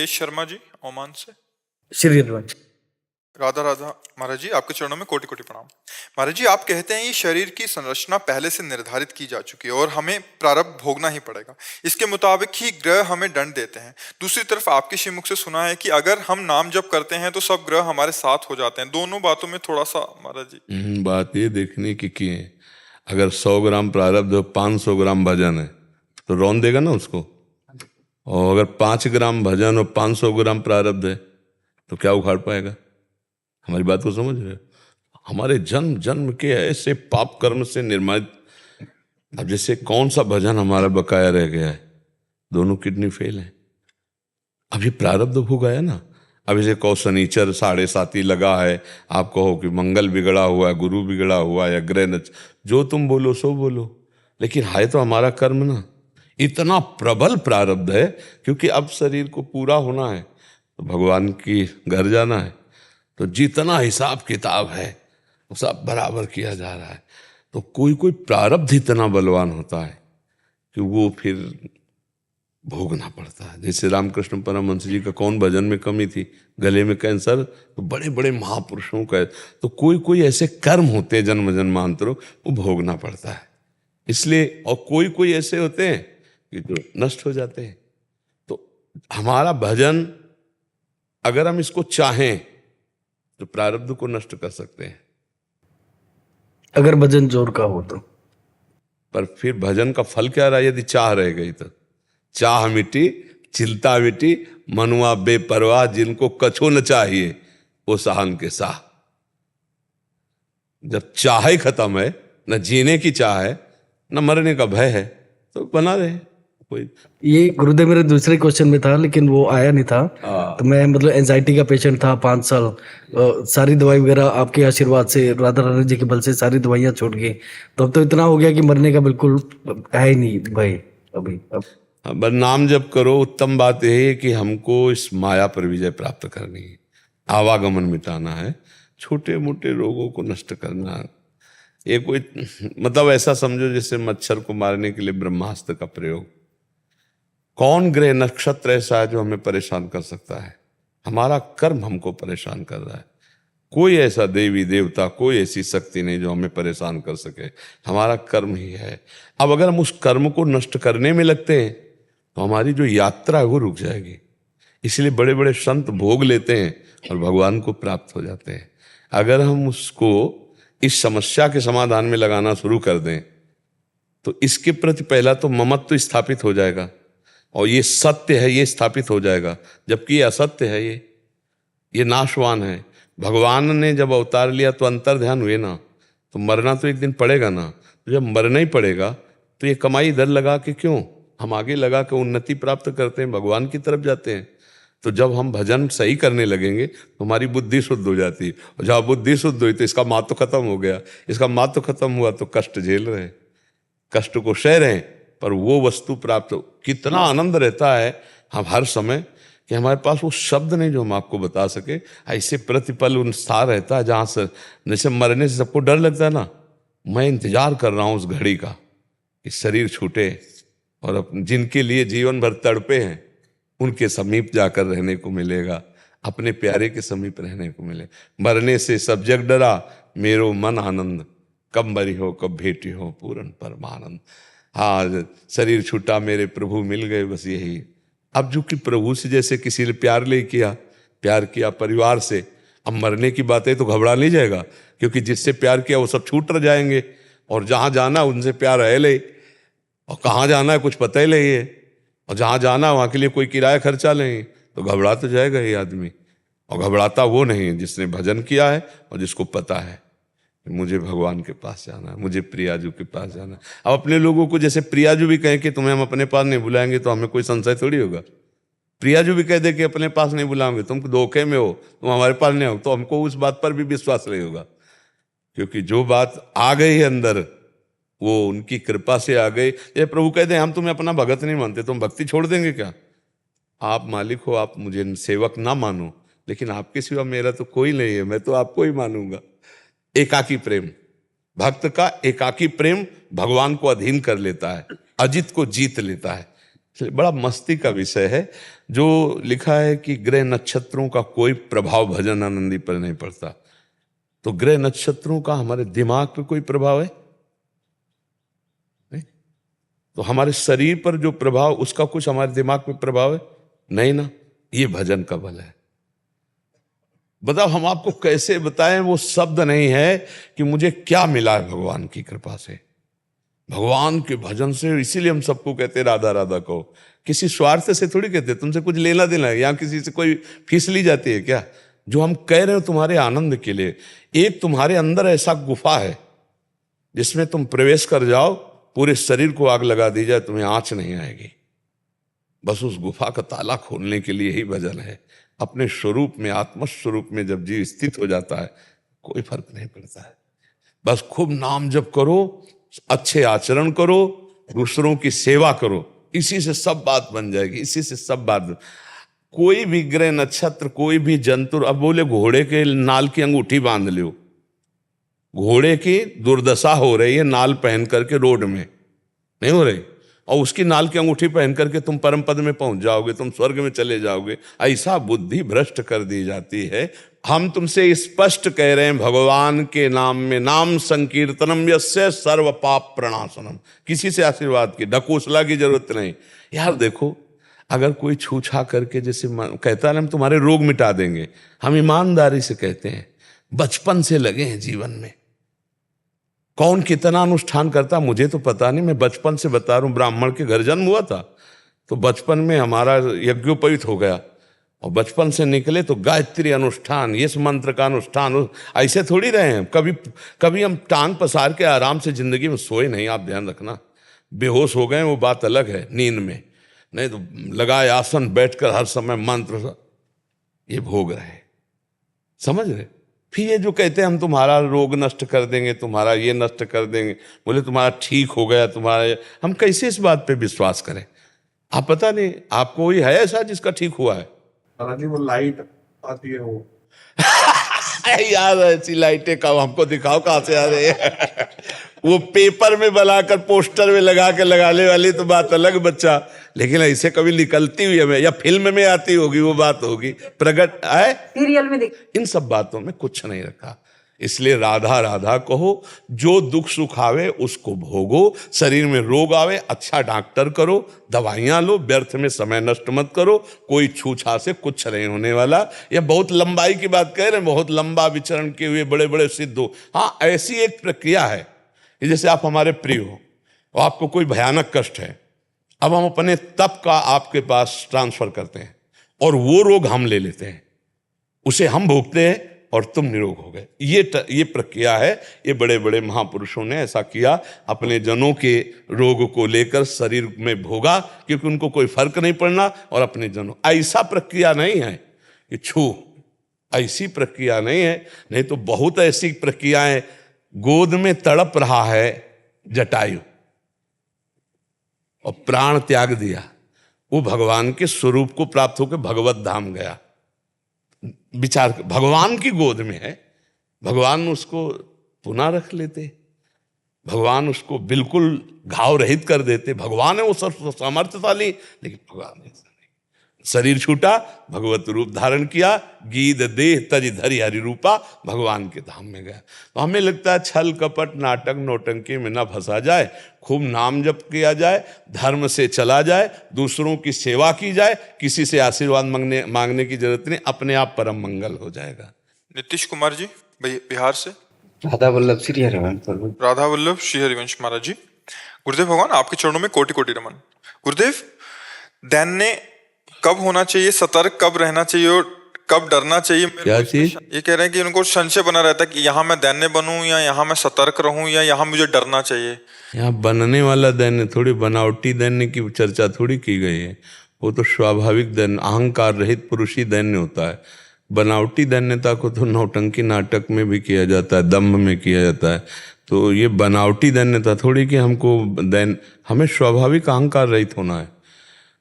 Nitesh Sharma ji Oman से। श्री राधा राधा महाराज जी, आपके चरणों में कोटि कोटि प्रणाम। महाराज जी, आप कहते हैं ये शरीर की संरचना पहले से निर्धारित की जा चुकी है और हमें प्रारब्ध भोगना ही पड़ेगा, इसके मुताबिक ही ग्रह हमें दंड देते हैं। दूसरी तरफ आपके श्रीमुख से सुना है कि अगर हम नाम जप करते हैं तो सब ग्रह हमारे साथ हो जाते हैं। दोनों बातों में थोड़ा सा महाराज जी। बात ये देखने की है, अगर 100 ग्राम प्रारब्ध हो 500 ग्राम भजन है तो रौन देगा ना उसको। और अगर 5 ग्राम भजन और 500 ग्राम प्रारब्ध है तो क्या उखाड़ पाएगा? हमारी बात को समझ रहे हो? हमारे जन्म जन्म के ऐसे पाप कर्म से निर्मित, अब जैसे कौन सा भजन हमारा बकाया रह गया है, दोनों किडनी फेल है। अब ये प्रारब्ध भोग आया ना। अब इसे कहो शनिचर 7.5 लगा है, आप कहो कि मंगल बिगड़ा हुआ है, गुरु बिगड़ा हुआ है, या ग्रह नच, जो तुम बोलो सो बोलो, लेकिन है तो हमारा कर्म ना। इतना प्रबल प्रारब्ध है, क्योंकि अब शरीर को पूरा होना है तो भगवान की घर जाना है, तो जितना हिसाब किताब है वो सब बराबर किया जा रहा है। तो कोई कोई प्रारब्ध इतना बलवान होता है कि वो फिर भोगना पड़ता है। जैसे रामकृष्ण परमहंस जी का कौन भजन में कमी थी, गले में कैंसर, तो बड़े बड़े महापुरुषों का। तो कोई कोई ऐसे कर्म होते हैं जन्म जन्मांतरों, वो भोगना पड़ता है इसलिए। और कोई कोई ऐसे होते हैं कि जो नष्ट हो जाते हैं। तो हमारा भजन, अगर हम इसको चाहें तो प्रारब्ध को नष्ट कर सकते हैं, अगर भजन जोर का हो तो। पर फिर भजन का फल क्या रहा यदि चाह रह गई तो? चाह मिटी चिंता मिटी, मनुआ बेपरवाह, जिनको कछो न चाहिए वो साहन के साह। जब चाह ही खत्म है, न जीने की चाह है न मरने का भय है, तो बना रहे कोई। ये गुरुदेव मेरे दूसरे क्वेश्चन में था लेकिन वो आया नहीं था। तो मैं मतलब एंजाइटी का पेशेंट था 5 साल। सारी दवाई वगैरह आपके आशीर्वाद से, राधा रानी जी के बल से सारी दवाइयां छूट गई। तो अब तो इतना हो गया कि मरने का बिल्कुल है ही नहीं भाई अभी। अब बस नाम जप करो। उत्तम बात यह है कि हमको इस माया पर विजय प्राप्त करनी है, आवागमन मिटाना है, छोटे मोटे रोगों को नष्ट करना। ये कोई मतलब ऐसा समझो जैसे मच्छर को मारने के लिए ब्रह्मास्त्र का प्रयोग। कौन ग्रह नक्षत्र ऐसा है जो हमें परेशान कर सकता है? हमारा कर्म हमको परेशान कर रहा है। कोई ऐसा देवी देवता, कोई ऐसी शक्ति नहीं जो हमें परेशान कर सके, हमारा कर्म ही है। अब अगर हम उस कर्म को नष्ट करने में लगते हैं तो हमारी जो यात्रा है वो रुक जाएगी। इसलिए बड़े बड़े संत भोग लेते हैं और भगवान को प्राप्त हो जाते हैं। अगर हम उसको इस समस्या के समाधान में लगाना शुरू कर दें तो इसके प्रति पहला तो ममत्व स्थापित हो जाएगा, और ये सत्य है ये स्थापित हो जाएगा, जबकि ये असत्य है, ये नाशवान है। भगवान ने जब अवतार लिया तो अंतर ध्यान हुए ना, तो मरना तो एक दिन पड़ेगा ना। तो जब मरना ही पड़ेगा तो ये कमाई इधर लगा के क्यों, हम आगे लगा के उन्नति प्राप्त करते हैं, भगवान की तरफ जाते हैं। तो जब हम भजन सही करने लगेंगे तो हमारी बुद्धि शुद्ध हो जाती है, और जब बुद्धि शुद्ध हुई तो इसका महत्व खत्म हो गया। इसका महत्व खत्म हुआ तो कष्ट झेल रहे, कष्ट को सह रहे, पर वो वस्तु प्राप्त हो। कितना आनंद रहता है हम हर समय कि हमारे पास वो शब्द नहीं जो हम आपको बता सके। ऐसे प्रतिपल उन्सार रहता है जहाँ से जैसे मरने से सबको डर लगता है ना, मैं इंतजार कर रहा हूँ उस घड़ी का कि शरीर छूटे और जिनके लिए जीवन भर तड़पे हैं उनके समीप जाकर रहने को मिलेगा, अपने प्यारे के समीप रहने को मिले। मरने से सब जग डरा, मेरो मन आनंद, कब मरी हो कब भेटी हो पूर्ण परमानंद। हाँ, शरीर छूटा मेरे प्रभु मिल गए, बस यही। अब जो कि प्रभु से जैसे किसी ने प्यार किया परिवार से, अब मरने की बात है तो घबरा नहीं जाएगा, क्योंकि जिससे प्यार किया वो सब छूट रह जाएंगे, और जहाँ जाना उनसे प्यार है ले, और कहाँ जाना है कुछ पता ही नहीं है, और जहाँ जाना वहाँ के लिए कोई किराया खर्चा नहीं, तो घबरा तो जाएगा ये आदमी। और घबराता वो नहीं जिसने भजन किया है और जिसको पता है मुझे भगवान के पास जाना है, मुझे प्रियाजू के पास जाना है। अब अपने लोगों को जैसे प्रियाजू भी कहें कि तुम्हें हम अपने पास नहीं बुलाएंगे तो हमें कोई संशय थोड़ी होगा। प्रियाजू भी कह दे कि अपने पास नहीं बुलाओगे, तुम धोखे में हो, तुम हमारे पास नहीं हो, तो हमको उस बात पर भी विश्वास नहीं होगा। क्योंकि जो बात आ गई है अंदर वो उनकी कृपा से आ गई। ये प्रभु कहते हैं हम तुम्हें अपना भगत नहीं मानते, तुम भक्ति छोड़ देंगे क्या? आप मालिक हो, आप मुझे सेवक ना मानो, लेकिन आपके सिवा मेरा तो कोई नहीं है, मैं तो आपको ही मानूंगा। एकाकी प्रेम, भक्त का एकाकी प्रेम भगवान को अधीन कर लेता है, अजित को जीत लेता है। इसलिए बड़ा मस्ती का विषय है। जो लिखा है कि ग्रह नक्षत्रों का कोई प्रभाव भजन आनंदी पर नहीं पड़ता, तो ग्रह नक्षत्रों का हमारे दिमाग पे कोई प्रभाव है नहीं? तो हमारे शरीर पर जो प्रभाव, उसका कुछ हमारे दिमाग पे प्रभाव है नहीं ना। ये भजन का बल है। बताओ हम आपको कैसे बताएं, वो शब्द नहीं है कि मुझे क्या मिला है भगवान की कृपा से, भगवान के भजन से। इसीलिए हम सबको कहते राधा राधा कहो, किसी स्वार्थ से थोड़ी कहते, तुमसे कुछ लेना देना है, यहाँ किसी से कोई फीस ली जाती है क्या? जो हम कह रहे हो तुम्हारे आनंद के लिए। एक तुम्हारे अंदर ऐसा गुफा है जिसमें तुम प्रवेश कर जाओ, पूरे शरीर को आग लगा दी जाए, तुम्हें आंच नहीं आएगी। बस उस गुफा का ताला खोलने के लिए ही भजन है। अपने स्वरूप में, आत्म स्वरूप में जब जीव स्थित हो जाता है, कोई फर्क नहीं पड़ता है। बस खूब नाम जप करो, अच्छे आचरण करो, दूसरों की सेवा करो, इसी से सब बात बन जाएगी, इसी से सब बात। कोई भी ग्रह नक्षत्र, कोई भी जंतु, अब बोले घोड़े के नाल की अंगूठी बांध लो, घोड़े की दुर्दशा हो रही है नाल पहन करके रोड में, नहीं हो रही, और उसकी नाल की अंगूठी पहन करके तुम परम पद में पहुंच जाओगे, तुम स्वर्ग में चले जाओगे। ऐसा बुद्धि भ्रष्ट कर दी जाती है। हम तुमसे स्पष्ट कह रहे हैं, भगवान के नाम में नाम संकीर्तनम यस्य सर्व पाप प्रणाशनम। किसी से आशीर्वाद की ढकोसला की जरूरत नहीं। यार देखो, अगर कोई छूछा करके जैसे कहता है हम तुम्हारे रोग मिटा देंगे, हम ईमानदारी से कहते हैं बचपन से लगे हैं जीवन में। कौन कितना अनुष्ठान करता मुझे तो पता नहीं, मैं बचपन से बता रहा हूं। ब्राह्मण के घर जन्म हुआ था तो बचपन में हमारा यज्ञोपवीत हो गया, और बचपन से निकले तो गायत्री अनुष्ठान, इस मंत्र का अनुष्ठान, ऐसे थोड़ी रहे हैं। कभी हम टांग पसार के आराम से जिंदगी में सोए नहीं, आप ध्यान रखना। बेहोश हो गए वो बात अलग है, नींद में, नहीं तो लगाए आसन, बैठकर हर समय मंत्र ये भोग रहे, समझ रहे। फिर ये जो कहते हैं हम तुम्हारा रोग नष्ट कर देंगे, तुम्हारा ये नष्ट कर देंगे, बोले तुम्हारा ठीक हो गया, तुम्हारा, हम कैसे इस बात पे विश्वास करें? आप पता नहीं, आपको कोई है ऐसा जिसका ठीक हुआ है? वो लाइट आती है वो यार ऐसी लाइटें कब हमको दिखाओ, कहां से आ रही है? वो पेपर में बनाकर पोस्टर में लगा के लगाने वाली तो बात अलग बच्चा, लेकिन ऐसे कभी निकलती हुई हमें या फिल्म में आती होगी वो बात होगी, प्रकट है सीरियल में देख। इन सब बातों में कुछ नहीं रखा। इसलिए राधा राधा कहो, जो दुख सुख आवे उसको भोगो, शरीर में रोग आवे अच्छा डॉक्टर करो, दवाइयां लो, व्यर्थ में समय नष्ट मत करो। कोई छूछा से कुछ नहीं होने वाला। यह बहुत लंबाई की बात कह रहे हैं, बहुत लंबा विचरण किए हुए बड़े बड़े सिद्ध हो। हाँ, ऐसी एक प्रक्रिया है, जैसे आप हमारे प्रिय हो और आपको कोई भयानक कष्ट है, अब हम अपने तप का आपके पास ट्रांसफर करते हैं और वो रोग हम ले लेते हैं, उसे हम भोगते हैं और तुम निरोग हो गए। ये प्रक्रिया है। ये बड़े बड़े महापुरुषों ने ऐसा किया, अपने जनों के रोग को लेकर शरीर में भोगा, क्योंकि उनको कोई फर्क नहीं पड़ना, और अपने जनों। ऐसा प्रक्रिया नहीं है कि छू, ऐसी प्रक्रिया नहीं है। नहीं तो बहुत ऐसी प्रक्रियाएं, गोद में तड़प रहा है जटायु और प्राण त्याग दिया, वो भगवान के स्वरूप को प्राप्त होकर भगवत धाम गया। विचार, भगवान की गोद में है, भगवान उसको पुनः रख लेते, भगवान उसको बिल्कुल घाव रहित कर देते। भगवान है वो सर्व सामर्थ्यशाली, लेकिन भगवान ऐसा नहीं। शरीर छूटा, भगवत रूप धारण किया, गीद देह तज धरि हरि रूपा, भगवान के धाम में गया। तो हमें लगता है छल कपट नाटक नौटंकी में ना फंसा जाए, खूब नाम जप किया जाए, धर्म से चला जाए, दूसरों की सेवा की जाए, किसी से आशीर्वाद मांगने की जरूरत नहीं, अपने आप परम मंगल हो जाएगा। नीतीश कुमार जी बिहार से। राधा वल्लभ श्री हरिवंश प्रभु। राधा वल्लभ श्री हरिवंश महाराज जी। गुरुदेव भगवान आपके चरणों में कोटि कोटि नमन। गुरुदेव, दैन्य कब होना चाहिए, सतर्क कब रहना चाहिए और कब डरना चाहिए? क्या चीज? ये कह रहे हैं कि उनको संशय बना रहता है कि यहाँ मैं दैन्य बनूं या यहाँ मैं सतर्क रहूं या यहाँ मुझे डरना चाहिए। यहाँ बनने वाला दैन्य थोड़ी, बनावटी दैन्य की चर्चा थोड़ी की गई है। वो तो स्वाभाविक दैन्य, अहंकार रहित पुरुष ही दैन्य होता है। बनावटी दैन्यता को तो नौटंकी नाटक में भी किया जाता है, दम्भ में किया जाता है। तो ये बनावटी दैन्यता थोड़ी कि हमको हमें स्वाभाविक अहंकार रहित होना है।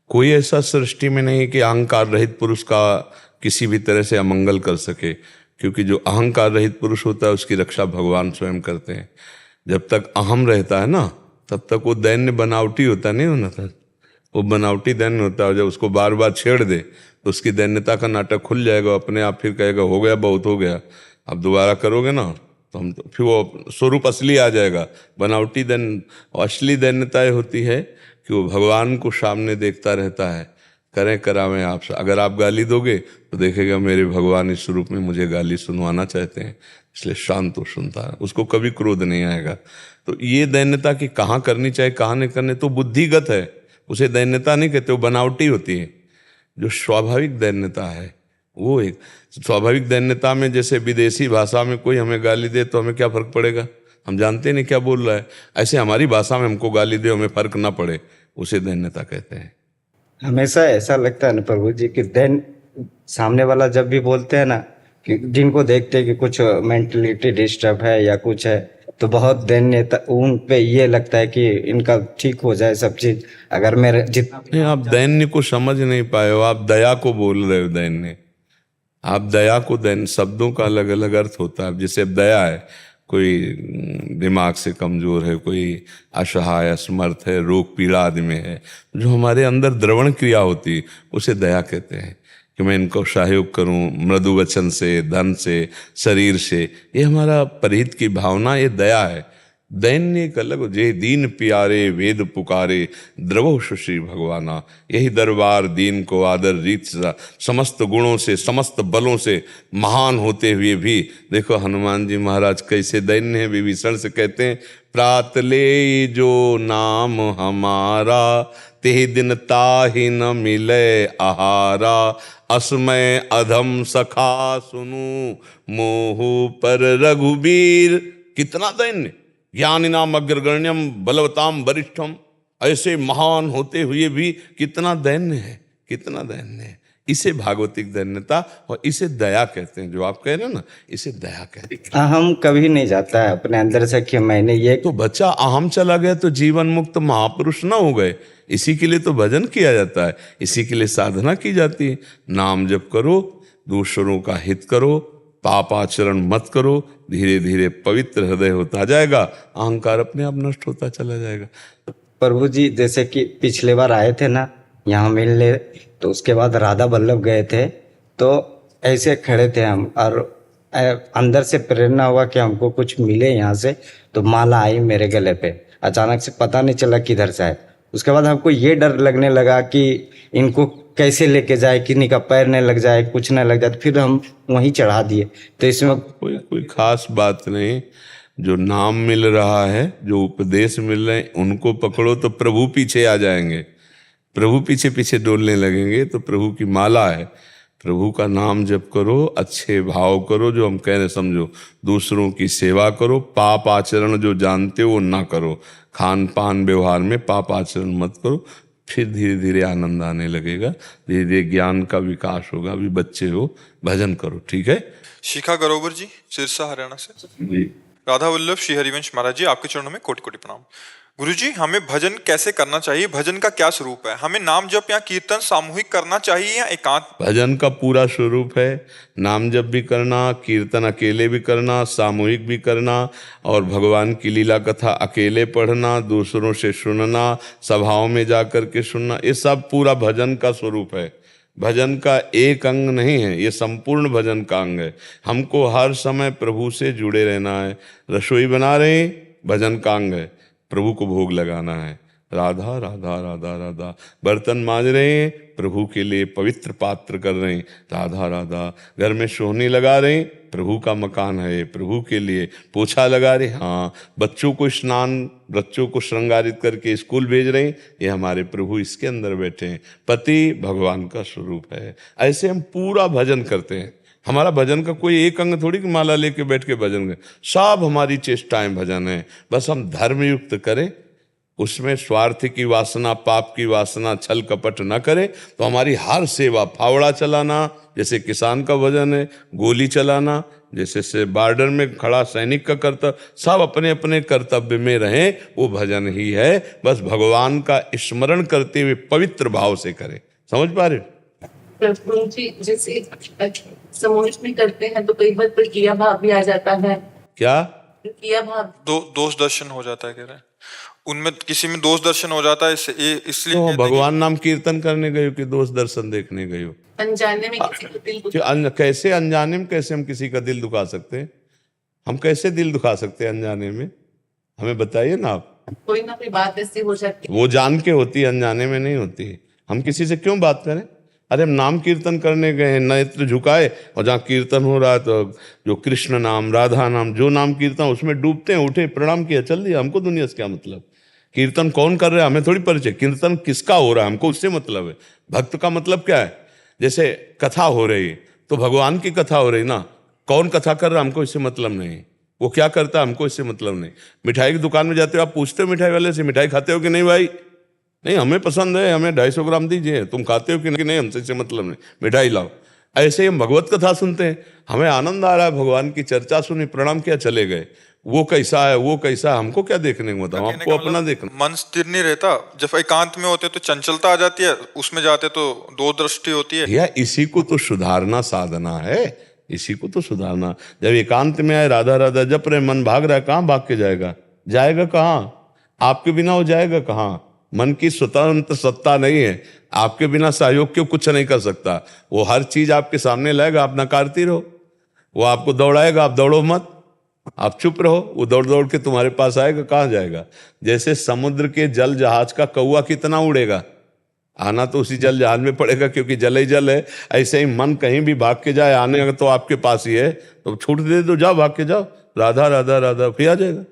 कोई ऐसा सृष्टि में नहीं कि अहंकार रहित पुरुष का किसी भी तरह से अमंगल कर सके, क्योंकि जो अहंकार रहित पुरुष होता है उसकी रक्षा भगवान स्वयं करते हैं। जब तक अहम रहता है ना, तब तक वो दैन्य बनावटी होता नहीं होना था। वो बनावटी दैन्य होता है, जब उसको बार बार छेड़ दे तो उसकी दैन्यता का नाटक खुल जाएगा, अपने आप फिर कहेगा हो गया, बहुत हो गया, अब दोबारा करोगे ना तो हम तो फिर वो स्वरूप असली आ जाएगा। बनावटी असली दैन्यता ये होती है कि वो भगवान को सामने देखता रहता है, करें करावें आपसे। अगर आप गाली दोगे तो देखेगा मेरे भगवान इस रूप में मुझे गाली सुनवाना चाहते हैं, इसलिए शांत हो सुनता है, उसको कभी क्रोध नहीं आएगा। तो ये दैन्यता की कहाँ करनी चाहिए कहाँ नहीं करनी तो बुद्धिगत है, उसे दैन्यता नहीं कहते, वो बनावटी होती है। जो स्वाभाविक दैन्यता है वो एक स्वाभाविक दैन्यता में, जैसे विदेशी भाषा में कोई हमें गाली दे तो हमें क्या फर्क पड़ेगा, हम जानते नहीं क्या बोल रहा है, ऐसे हमारी भाषा में हमको गाली दे हमें फर्क ना पड़े, उसे दैन्यता कहते हैं। हमेशा ऐसा लगता है ना प्रभु जी कि देन सामने वाला जब भी बोलते हैं ना कि जिनको देखते हैं कि कुछ मेंटलिटी डिस्टर्ब है या कुछ है, तो बहुत दैन्य उन पे ये लगता है कि इनका ठीक हो जाए सब चीज। अगर मेरे जितना नहीं, आप दैन्य को समझ नहीं पाए हो, आप दया को बोल रहे हो। दैन्य, आप दया को, दैन्य शब्दों का अलग अलग अर्थ होता है। जैसे अब दया है, कोई दिमाग से कमजोर है, कोई असहाय असमर्थ है, रोग पीड़ा आदि में है, जो हमारे अंदर द्रवण क्रिया होती है उसे दया कहते हैं, कि मैं इनको सहयोग करूं मृदु वचन से, धन से, शरीर से, ये हमारा परिहित की भावना, ये दया है। दैन्य एक अलग, जे दीन प्यारे वेद पुकारे, द्रवो सुश्री भगवाना, यही दरबार दीन को आदर रीत समस्त गुणों से समस्त बलों से महान होते हुए भी, देखो हनुमान जी महाराज कैसे दैन्य है। विभीषण से कहते हैं प्रात ले जो नाम हमारा, ते दिन ताहि न मिले आहारा, असमय अधम सखा सुनु, मोहु पर रघुबीर। कितना दैन्य, ज्ञानिनाम अग्रगण्यम बलवताम वरिष्ठम, ऐसे महान होते हुए भी कितना दैन्य है, कितना दैन्य है। इसे भागवतिक दैन्यता और इसे दया कहते हैं। जो आप कह रहे हो ना, इसे दया कहते हैं। अहम कभी नहीं जाता है अपने अंदर से कि मैंने ये तो बच्चा अहम चला गया तो जीवन मुक्त महापुरुष ना हो गए। इसी के लिए तो भजन किया जाता है, इसी के लिए साधना की जाती है। नाम जप करो, दूसरों का हित करो, पाप आचरण मत करो, धीरे धीरे पवित्र हृदय होता जाएगा, अहंकार अपने आप नष्ट होता चला जाएगा। प्रभु जी जैसे कि पिछले बार आए थे ना यहाँ मिलने, तो उसके बाद राधा वल्लभ गए थे, तो ऐसे खड़े थे हम और अंदर से प्रेरणा हुआ कि हमको कुछ मिले यहाँ से, तो माला आई मेरे गले पे, अचानक से पता नहीं चला किधर से आए। उसके बाद हमको ये डर लगने लगा कि इनको कैसे लेके जाए, किन्हीं का पैर नहीं लग जाए, कुछ नहीं लग जाए, तो फिर हम वहीं चढ़ा दिए। तो इसमें कोई खास बात नहीं। जो नाम मिल रहा है, जो उपदेश मिल रहे हैं, उनको पकड़ो तो प्रभु पीछे आ जाएंगे, प्रभु पीछे पीछे डोलने लगेंगे। तो प्रभु की माला है, प्रभु का नाम जप करो, अच्छे भाव करो, जो हम कह रहे समझो, दूसरों की सेवा करो, पाप आचरण जो जानते हो वो ना करो, खान पान व्यवहार में पाप आचरण मत करो, फिर धीरे धीरे आनंद आने लगेगा, धीरे धीरे ज्ञान का विकास होगा। अभी बच्चे हो, भजन करो, ठीक है। शिखा गरोवर जी, सिरसा हरियाणा से। राधा वल्लभ श्री हरिवंश महाराज जी, आपके चरणों में कोटि कोटि प्रणाम। गुरुजी, हमें भजन कैसे करना चाहिए, भजन का क्या स्वरूप है, हमें नाम जप या कीर्तन सामूहिक करना चाहिए या एकांत? भजन का पूरा स्वरूप है नाम जप भी करना, कीर्तन अकेले भी करना, सामूहिक भी करना, और भगवान की लीला कथा अकेले पढ़ना, दूसरों से सुनना, सभाओं में जा कर के सुनना, ये सब पूरा भजन का स्वरूप है। भजन का एक अंग नहीं है, ये संपूर्ण भजन का अंग है। हमको हर समय प्रभु से जुड़े रहना है। रसोई बना रहे हैं, भजन का अंग है, प्रभु को भोग लगाना है, राधा राधा राधा राधा। बर्तन मांज रहे हैं, प्रभु के लिए पवित्र पात्र कर रहे हैं, राधा राधा। घर में सोहनी लगा रहे हैं, प्रभु का मकान है, प्रभु के लिए। पोछा लगा रहे, हाँ। बच्चों को स्नान, बच्चों को श्रृंगारित करके स्कूल भेज रहे हैं, ये हमारे प्रभु इसके अंदर बैठे हैं। पति भगवान का स्वरूप है। ऐसे हम पूरा भजन करते हैं। हमारा भजन का कोई एक अंग थोड़ी कि माला लेके बैठ के भजन करें, सब हमारी चेष्टाएं भजन है। बस हम धर्म युक्त करें, उसमें स्वार्थ की वासना, पाप की वासना, छल कपट न करें, तो हमारी हर सेवा, फावड़ा चलाना जैसे किसान का भजन है, गोली चलाना जैसे से बॉर्डर में खड़ा सैनिक का कर्तव्य, सब अपने अपने कर्तव्य में रहें, वो भजन ही है। बस भगवान का स्मरण करते हुए पवित्र भाव से करें। समझ पा रहे? प्रभु जी, जैसे समूहित में करते हैं तो कई बार प्रक्रिया भाव भी आ जाता है। क्या प्रक्रिया भाव, दोष दर्शन हो जाता है, कह रहे हैं। उनमें किसी में दोष दर्शन हो जाता है, इसलिए तो कहते हैं भगवान नाम कीर्तन करने गए हो कि दोष दर्शन देखने गए हो? अनजाने में किसी को दिल कैसे अनजाने में कैसे हम किसी का दिल दुखा सकते हैं? हम कैसे दिल दुखा सकते हैं अनजाने में? हमें बताइए ना आप। कोई ना कोई बात ऐसी हो जाती है। वो जान के होती है, अनजाने में नहीं होती। हम किसी से क्यों बात करें? अरे हम नाम कीर्तन करने गए हैं, नेत्र झुकाए, और जहाँ कीर्तन हो रहा है तो जो कृष्ण नाम, राधा नाम, जो नाम कीर्तन उसमें डूबते हैं, उठे, प्रणाम किया, चल दिया। हमको दुनिया से क्या मतलब? कीर्तन कौन कर रहा है हमें थोड़ी परिचय, कीर्तन किसका हो रहा है हमको उससे मतलब है। भक्त का मतलब क्या है? जैसे कथा हो रही तो भगवान की कथा हो रही ना, कौन कथा कर रहा है हमको इससे मतलब नहीं, वो क्या करता है हमको इससे मतलब नहीं। मिठाई की दुकान में जाते हो, आप पूछते हो मिठाई वाले से मिठाई खाते हो कि नहीं भाई? नहीं, हमें पसंद है, हमें 250 ग्राम दीजिए। तुम खाते हो कि नहीं? हमसे इससे मतलब नहीं, मिठाई लाओ। ऐसे ही हम भगवत कथा सुनते हैं, हमें आनंद आ रहा है, भगवान की चर्चा सुनी, प्रणाम किया, चले गए। वो कैसा है, वो कैसा है, हमको क्या देखने को बताओ, कहने हमको का अपना मतलब देखना। मन स्थिर नहीं रहता। जब एकांत में होते तो चंचलता आ जाती है, उसमें जाते तो दो दृष्टि होती है। भैया इसी को तो सुधारना साधना है, इसी को तो सुधारना। जब एकांत में आए, राधा राधा जप रहे, मन भाग रहा है, कहाँ भाग के जाएगा? जाएगा कहाँ? आपके बिना वो जाएगा कहाँ? मन की स्वतंत्र सत्ता नहीं है, आपके बिना सहयोग के कुछ नहीं कर सकता। वो हर चीज आपके सामने लाएगा, आप नकारती रहो। वो आपको दौड़ाएगा, आप दौड़ो मत, आप चुप रहो। वो दौड़ दौड़ के तुम्हारे पास आएगा, कहाँ जाएगा? जैसे समुद्र के जल जहाज का कौवा कितना उड़ेगा, आना तो उसी जल जहाज में पड़ेगा, क्योंकि जल ही जल है। ऐसे ही मन कहीं भी भाग के जाए, आने अगर तो आपके पास ही है, तो छूट दे दो, जाओ, भाग के जाओ, राधा राधा राधा, फिर आ जाएगा।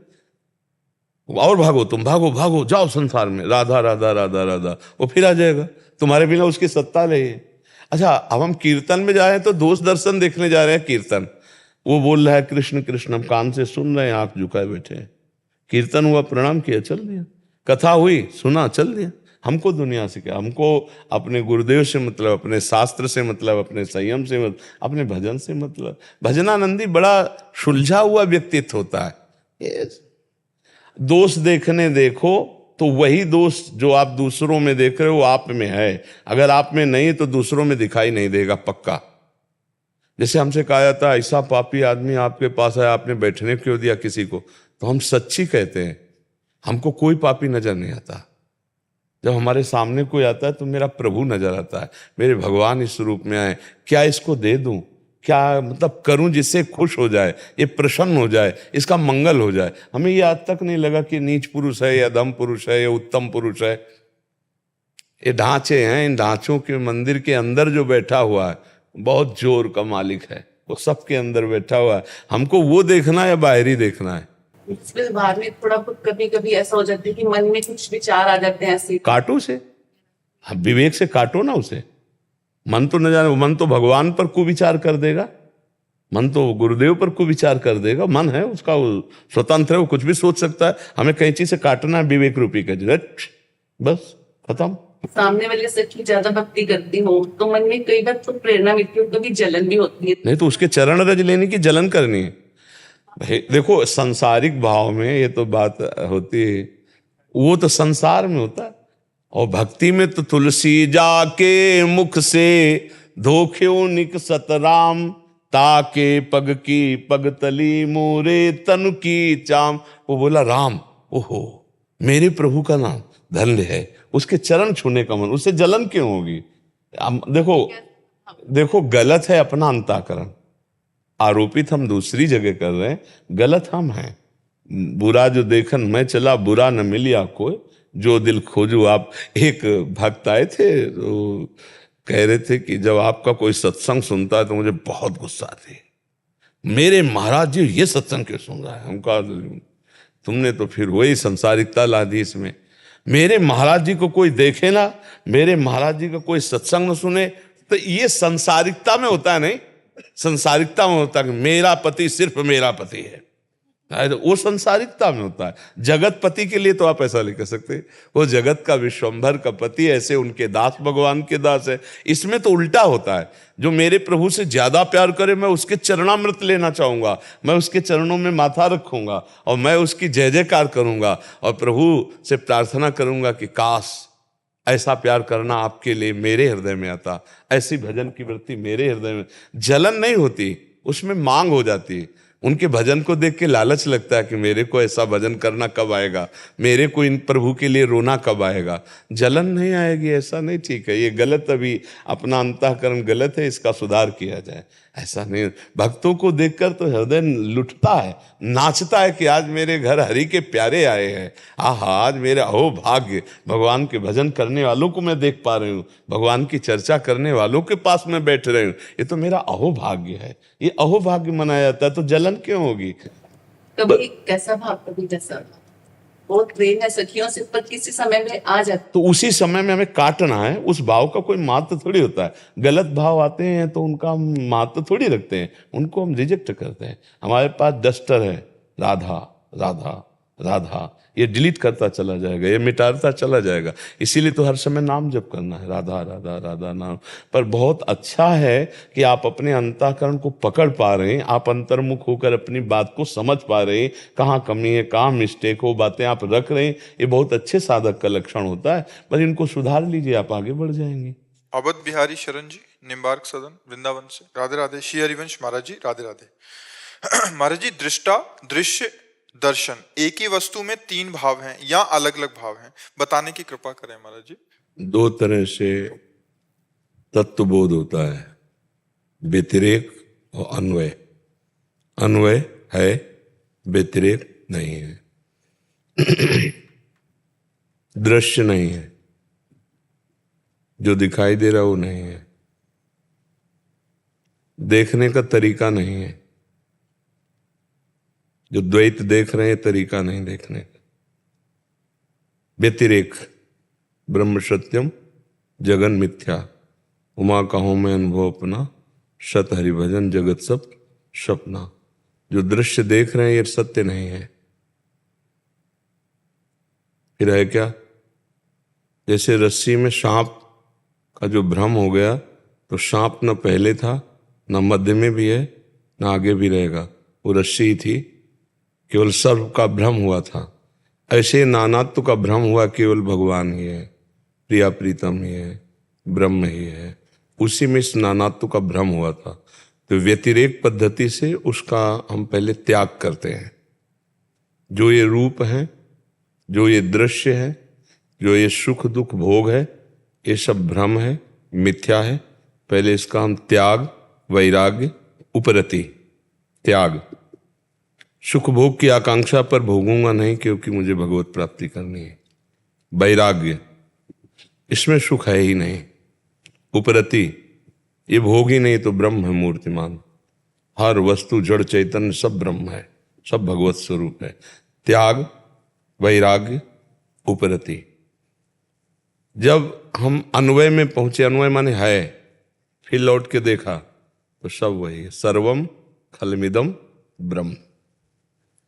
और भागो, तुम भागो भागो, जाओ संसार में, राधा राधा राधा राधा, वो फिर आ जाएगा। तुम्हारे बिना उसकी सत्ता नहीं है। अच्छा, अब हम कीर्तन में जा रहे हैं तो दोष दर्शन देखने जा रहे हैं। कीर्तन वो बोल रहा है कृष्ण कृष्ण, हम कान से सुन रहे हैं, आंख झुकाए बैठे हैं। कीर्तन हुआ, प्रणाम किया, चल दिया। कथा हुई, सुना, चल दिया। हमको दुनिया से क्या? हमको अपने गुरुदेव से मतलब, अपने शास्त्र से मतलब, अपने संयम से मतलब, अपने भजन से मतलब। भजनानंदी बड़ा सुलझा हुआ व्यक्तित्व होता है। दोष देखने देखो तो वही दोष जो आप दूसरों में देख रहे हो आप में है। अगर आप में नहीं तो दूसरों में दिखाई नहीं देगा, पक्का। जैसे हमसे कहा जाता है, ऐसा पापी आदमी आपके पास है, आपने बैठने क्यों दिया किसी को? तो हम सच्ची कहते हैं, हमको कोई पापी नजर नहीं आता। जब हमारे सामने कोई आता है तो मेरा प्रभु नजर आता है, मेरे भगवान इस रूप में आए, क्या इसको दे दूं, क्या मतलब करूं जिससे खुश हो जाए, ये प्रसन्न हो जाए, इसका मंगल हो जाए। हमें ये आज तक नहीं लगा कि नीच पुरुष है या दम पुरुष है या उत्तम पुरुष है। ये ढांचे हैं, इन ढांचों के मंदिर के अंदर जो बैठा हुआ है बहुत जोर का मालिक है, वो सबके अंदर बैठा हुआ है। हमको वो देखना है या बाहरी देखना है? इसमें बाहर में थोड़ा बहुत कभी कभी ऐसा हो जाता है कि मन में कुछ विचार आ जाते हैं ऐसे। काटो से, विवेक से काटो ना उसे। मन तो न जाने, मन तो भगवान पर कुविचार कर देगा, मन तो गुरुदेव पर कुविचार कर देगा। मन है उसका, वो स्वतंत्र है, वो कुछ भी सोच सकता है। हमें कैंची से काटना है विवेक रूपी का, बस खत्म। सामने वाले से की ज्यादा भक्ति करती हूँ तो मन में कई बार तो प्रेरणा मिलती है, कभी जलन भी होती है। नहीं तो उसके चरण रज लेने की जलन करनी है। भाई देखो, सांसारिक भाव में ये तो बात होती है, वो तो संसार में होता है। और भक्ति में तो तुलसी जाके मुख से धोख्यो निकसत राम, ताके पग की पगतली मोरे तनु की चाम। वो बोला राम, ओहो मेरे प्रभु का नाम धन्य है, उसके चरण छूने का मन, उससे जलन क्यों होगी? देखो गलत है अपना अंतःकरण, आरोपित हम दूसरी जगह कर रहे हैं, गलत हम हैं। बुरा जो देखन मैं चला, बुरा न मिलिया कोई, जो दिल खोजू आप। एक भक्त आए थे, तो कह रहे थे कि जब आपका कोई सत्संग सुनता है तो मुझे बहुत गुस्सा आती है। मेरे महाराज जी ये सत्संग क्यों सुन रहा है? हम कहा तुमने तो फिर वही संसारिकता ला दी इसमें। मेरे महाराज जी को कोई देखे ना, मेरे महाराज जी का कोई सत्संग न सुने, तो ये संसारिकता में होता है। नहीं, संसारिकता में होता है कि मेरा पति सिर्फ मेरा पति है, वो संसारिकता में होता है। जगत पति के लिए तो आप ऐसा नहीं कर सकते, वो जगत का विश्वंभर का पति, ऐसे उनके दास भगवान के दास है। इसमें तो उल्टा होता है, जो मेरे प्रभु से ज्यादा प्यार करे मैं उसके चरणामृत लेना चाहूंगा, मैं उसके चरणों में माथा रखूंगा और मैं उसकी जय जयकार करूंगा और प्रभु से प्रार्थना करूंगा कि काश ऐसा प्यार करना आपके लिए मेरे हृदय में आता, ऐसी भजन की वृत्ति मेरे हृदय में। जलन नहीं होती, उसमें मांग हो जाती है। उनके भजन को देख के लालच लगता है कि मेरे को ऐसा भजन करना कब आएगा, मेरे को इन प्रभु के लिए रोना कब आएगा। जलन नहीं आएगी, ऐसा नहीं, ठीक है ये गलत, अभी अपना अंतःकरण गलत है, इसका सुधार किया जाए, ऐसा नहीं। भक्तों को देखकर तो हृदय लुटता है, नाचता है कि आज मेरे घर हरि के प्यारे आए हैं। आहा, आज मेरा अहो भाग्य, भगवान के भजन करने वालों को मैं देख पा रही हूँ, भगवान की चर्चा करने वालों के पास मैं बैठ रही हूँ, ये तो मेरा अहो भाग्य है। ये अहो भाग्य मनाया जाता है, तो जलन क्यों होगी? कभी कैसा भाव, कभी कैसा भाव। बहुत प्रेम है सखियों से, पर किसी समय में आ जाता तो उसी समय में हमें काटना है। उस भाव का कोई महत्व थोड़ी होता है। गलत भाव आते हैं तो उनका महत्व थोड़ी रखते हैं, उनको हम रिजेक्ट करते हैं। हमारे पास डस्टर है, राधा राधा राधा, ये डिलीट करता चला जाएगा, ये मिटाता चला जाएगा। इसीलिए तो हर समय नाम जप करना है, राधा राधा राधा नाम। पर बहुत अच्छा है कि आप अपने अंतःकरण को पकड़ पा रहे हैं, आप अंतर्मुख होकर अपनी बात को समझ पा रहे हैं, कहाँ कमी है, कहाँ मिस्टेक हो, बातें आप रख रहे हैं। ये बहुत अच्छे साधक का लक्षण होता है। पर इनको सुधार लीजिए, आप आगे बढ़ जाएंगे। अवध बिहारी शरण जी, निम्बार्क सदन, वृंदावन से, राधे राधे। श्री हरिवंश महाराज जी, राधे राधे। महाराज जी, दृष्टा, दृश्य, दर्शन, एक ही वस्तु में 3 भाव हैं या अलग अलग भाव हैं, बताने की कृपा करें महाराज जी। 2 तरह से तत्वबोध होता है, व्यतिरेक और अन्वय। अन्वय है, व्यतिरेक नहीं है। दृश्य नहीं है, जो दिखाई दे रहा वो नहीं है। देखने का तरीका नहीं है, जो द्वैत देख रहे हैं तरीका नहीं देखने का। व्यतिरेक, ब्रह्म सत्यम जगन मिथ्या, उमा कहो मैं अनुभव अपना, सत हरिभजन जगत सब सपना। जो दृश्य देख रहे हैं ये सत्य नहीं है, फिर है क्या? जैसे रस्सी में सांप का जो भ्रम हो गया, तो सांप न पहले था, न मध्य में भी है, न आगे भी रहेगा, वो रस्सी ही थी, केवल सर्व का भ्रम हुआ था। ऐसे नानात्व का भ्रम हुआ, केवल भगवान ही है, प्रिया प्रीतम ही है, ब्रह्म ही है। उसी में इस नानात्व का भ्रम हुआ था। तो व्यतिरेक पद्धति से उसका हम पहले त्याग करते हैं। जो ये रूप है, जो ये दृश्य है, जो ये सुख दुख भोग है, ये सब भ्रम है, मिथ्या है। पहले इसका हम त्याग, वैराग्य, उपरति, त्याग। सुख भोग की आकांक्षा पर भोगूंगा नहीं, क्योंकि मुझे भगवत प्राप्ति करनी है। वैराग्य, इसमें सुख है ही नहीं। उपरति, ये भोग ही नहीं तो ब्रह्म है मूर्तिमान। हर वस्तु जड़ चैतन्य सब ब्रह्म है, सब भगवत स्वरूप है। त्याग, वैराग्य, उपरति। जब हम अन्वय में पहुंचे, अन्वय माने है, फिर लौट के देखा तो सब वही है। सर्वम खलमिदम ब्रह्म,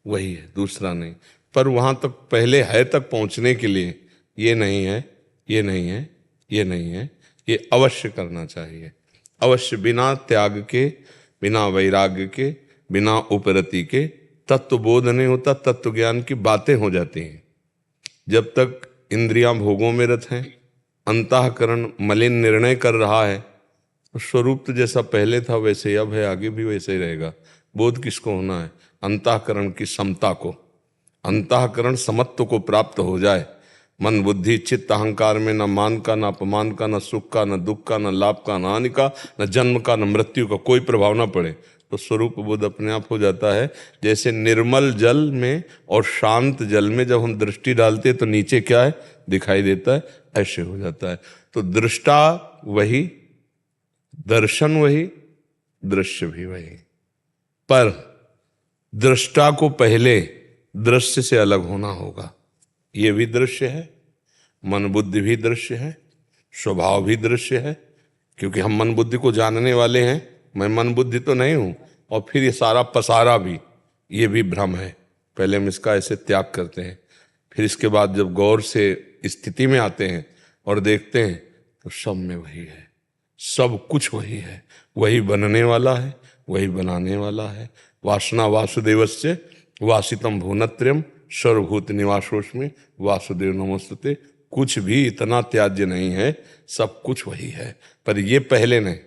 वही है, दूसरा नहीं। पर वहां तक पहले है तक पहुंचने के लिए ये नहीं है, ये नहीं है, ये नहीं है, ये अवश्य करना चाहिए। अवश्य बिना त्याग के, बिना वैराग्य के, बिना उपरति के तत्व बोध नहीं होता, तत्व ज्ञान की बातें हो जाती हैं। जब तक इंद्रियां भोगों में रत हैं, अंतःकरण मलिन निर्णय कर रहा है, तो स्वरूप तो जैसा पहले था वैसे ही अब है, आगे भी वैसे ही रहेगा। बोध किसको होना है? अंतःकरण की समता को। अंतःकरण समत्व को प्राप्त हो जाए, मन बुद्धि चित्त अहंकार में न मान का, न अपमान का, न सुख का, न दुख का, न लाभ का, न हानि का, न जन्म का, न मृत्यु का कोई प्रभाव ना पड़े, तो स्वरूप बोध अपने आप हो जाता है। जैसे निर्मल जल में और शांत जल में जब हम दृष्टि डालते हैं तो नीचे क्या है दिखाई देता है, ऐसे हो जाता है। तो दृष्टा वही, दर्शन वही, दृश्य भी वही। पर दृष्टा को पहले दृश्य से अलग होना होगा। ये भी दृश्य है, मन बुद्धि भी दृश्य है, स्वभाव भी दृश्य है, क्योंकि हम मन बुद्धि को जानने वाले हैं। मैं मन बुद्धि तो नहीं हूं। और फिर ये सारा पसारा भी, ये भी भ्रम है। पहले हम इसका ऐसे त्याग करते हैं, फिर इसके बाद जब गौर से स्थिति में आते हैं और देखते हैं तो सब में वही है, सब कुछ वही है, वही बनने वाला है, वही बनाने वाला है। वासना वासुदेवस्य वासितम भुवनत्रयम् सर्वभूत निवासोस्मि वासुदेव नमोस्तुते। कुछ भी इतना त्याज्य नहीं है, सब कुछ वही है। पर ये पहले नहीं,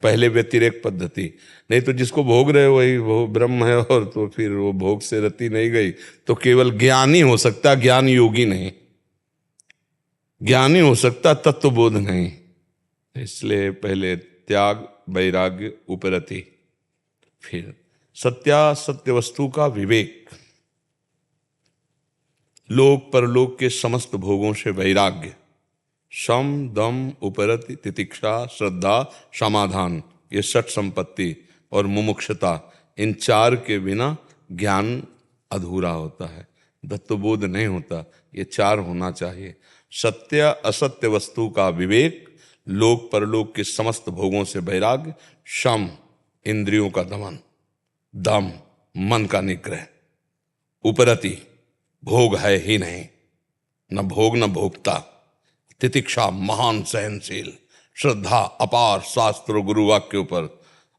पहले व्यतिरेक पद्धति, नहीं तो जिसको भोग रहे हो वही वो ब्रह्म है, और तो फिर वो भोग से रति नहीं गई तो केवल ज्ञानी हो सकता, ज्ञान योगी नहीं, ज्ञानी हो सकता, तत्वबोध नहीं। इसलिए पहले त्याग, वैराग्य, उपरति, फिर सत्य वस्तु का विवेक, लोक परलोक के समस्त भोगों से वैराग्य, शम दम उपरति तितिक्षा श्रद्धा समाधान, ये षट संपत्ति और मुमुक्षता, इन चार के बिना ज्ञान अधूरा होता है, तत्वबोध नहीं होता। ये चार होना चाहिए। सत्य असत्य वस्तु का विवेक, लोक परलोक के समस्त भोगों से वैराग्य, शम इंद्रियों का दमन, दम मन का निग्रह, उपरति भोग है ही नहीं, न भोग न भोगता, तितिक्षा महान सहनशील, श्रद्धा अपार शास्त्र और गुरु वाक्य के ऊपर,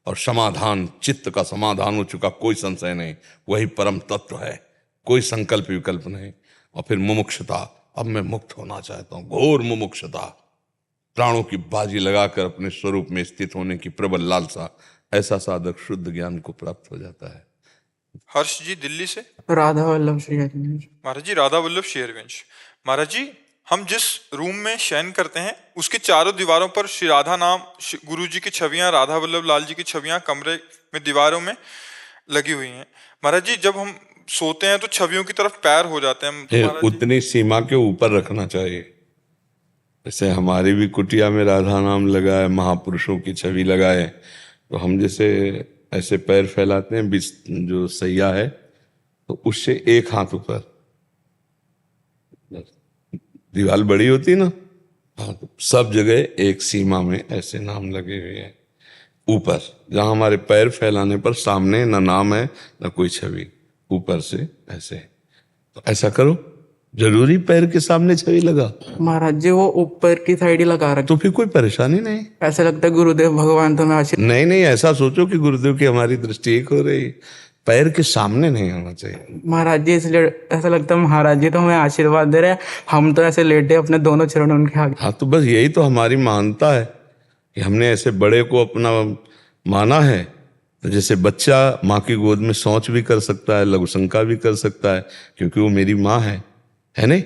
और समाधान चित्त का समाधान हो चुका, कोई संशय नहीं, वही परम तत्व है, कोई संकल्प विकल्प नहीं। और फिर मुमुक्षता, अब मैं मुक्त होना चाहता हूं, घोर मुमुक्षता, प्राणों की बाजी लगाकर अपने स्वरूप में स्थित होने की प्रबल लालसा, ऐसा साधक शुद्ध ज्ञान को प्राप्त हो जाता है। हर्ष जी दिल्ली से। राधा वल्लभ श्री हरिवंश। महाराज जी राधा वल्लभ श्री हरिवंश। महाराज जी, हम जिस रूम में शयन करते हैं उसके चारों दीवारों पर श्री राधा नाम, गुरु जी की छवियां, राधा वल्लभ लाल जी की छवियां कमरे में दीवारों में लगी हुई हैं। महाराज जी, जब हम सोते हैं तो छवियों की तरफ पैर हो जाते हैं, तो उतनी सीमा के ऊपर रखना चाहिए। जैसे हमारी भी कुटिया में राधा नाम लगाए, महापुरुषों की छवि लगाए, तो हम जैसे ऐसे पैर फैलाते हैं, जो सैया है तो उससे एक हाथ ऊपर, दीवार बड़ी होती ना, हाँ, तो सब जगह एक सीमा में ऐसे नाम लगे हुए हैं ऊपर, जहां हमारे पैर फैलाने पर सामने ना नाम है ना कोई छवि, ऊपर से ऐसे। तो ऐसा करो, जरूरी पैर के सामने छवि लगा। महाराज जी वो ऊपर की साइड ही लगा रखा, तो फिर कोई परेशानी नहीं। ऐसा लगता है गुरुदेव भगवान तुम्हें आशीर्वाद। नहीं नहीं, ऐसा सोचो कि गुरुदेव की हमारी दृष्टि एक हो रही, पैर के सामने नहीं होना चाहिए। महाराज जी इसलिए ऐसा लगता है महाराज जी तो हमें आशीर्वाद दे रहे हैं, हम तो ऐसे लेटे अपने दोनों चरण उनके आगे। हाँ, तो बस यही तो हमारी मानता है कि हमने ऐसे बड़े को अपना माना है। तो जैसे बच्चा माँ की गोद में शौच भी कर सकता है, लघुशंका भी कर सकता है, क्योंकि वो मेरी माँ है नहीं?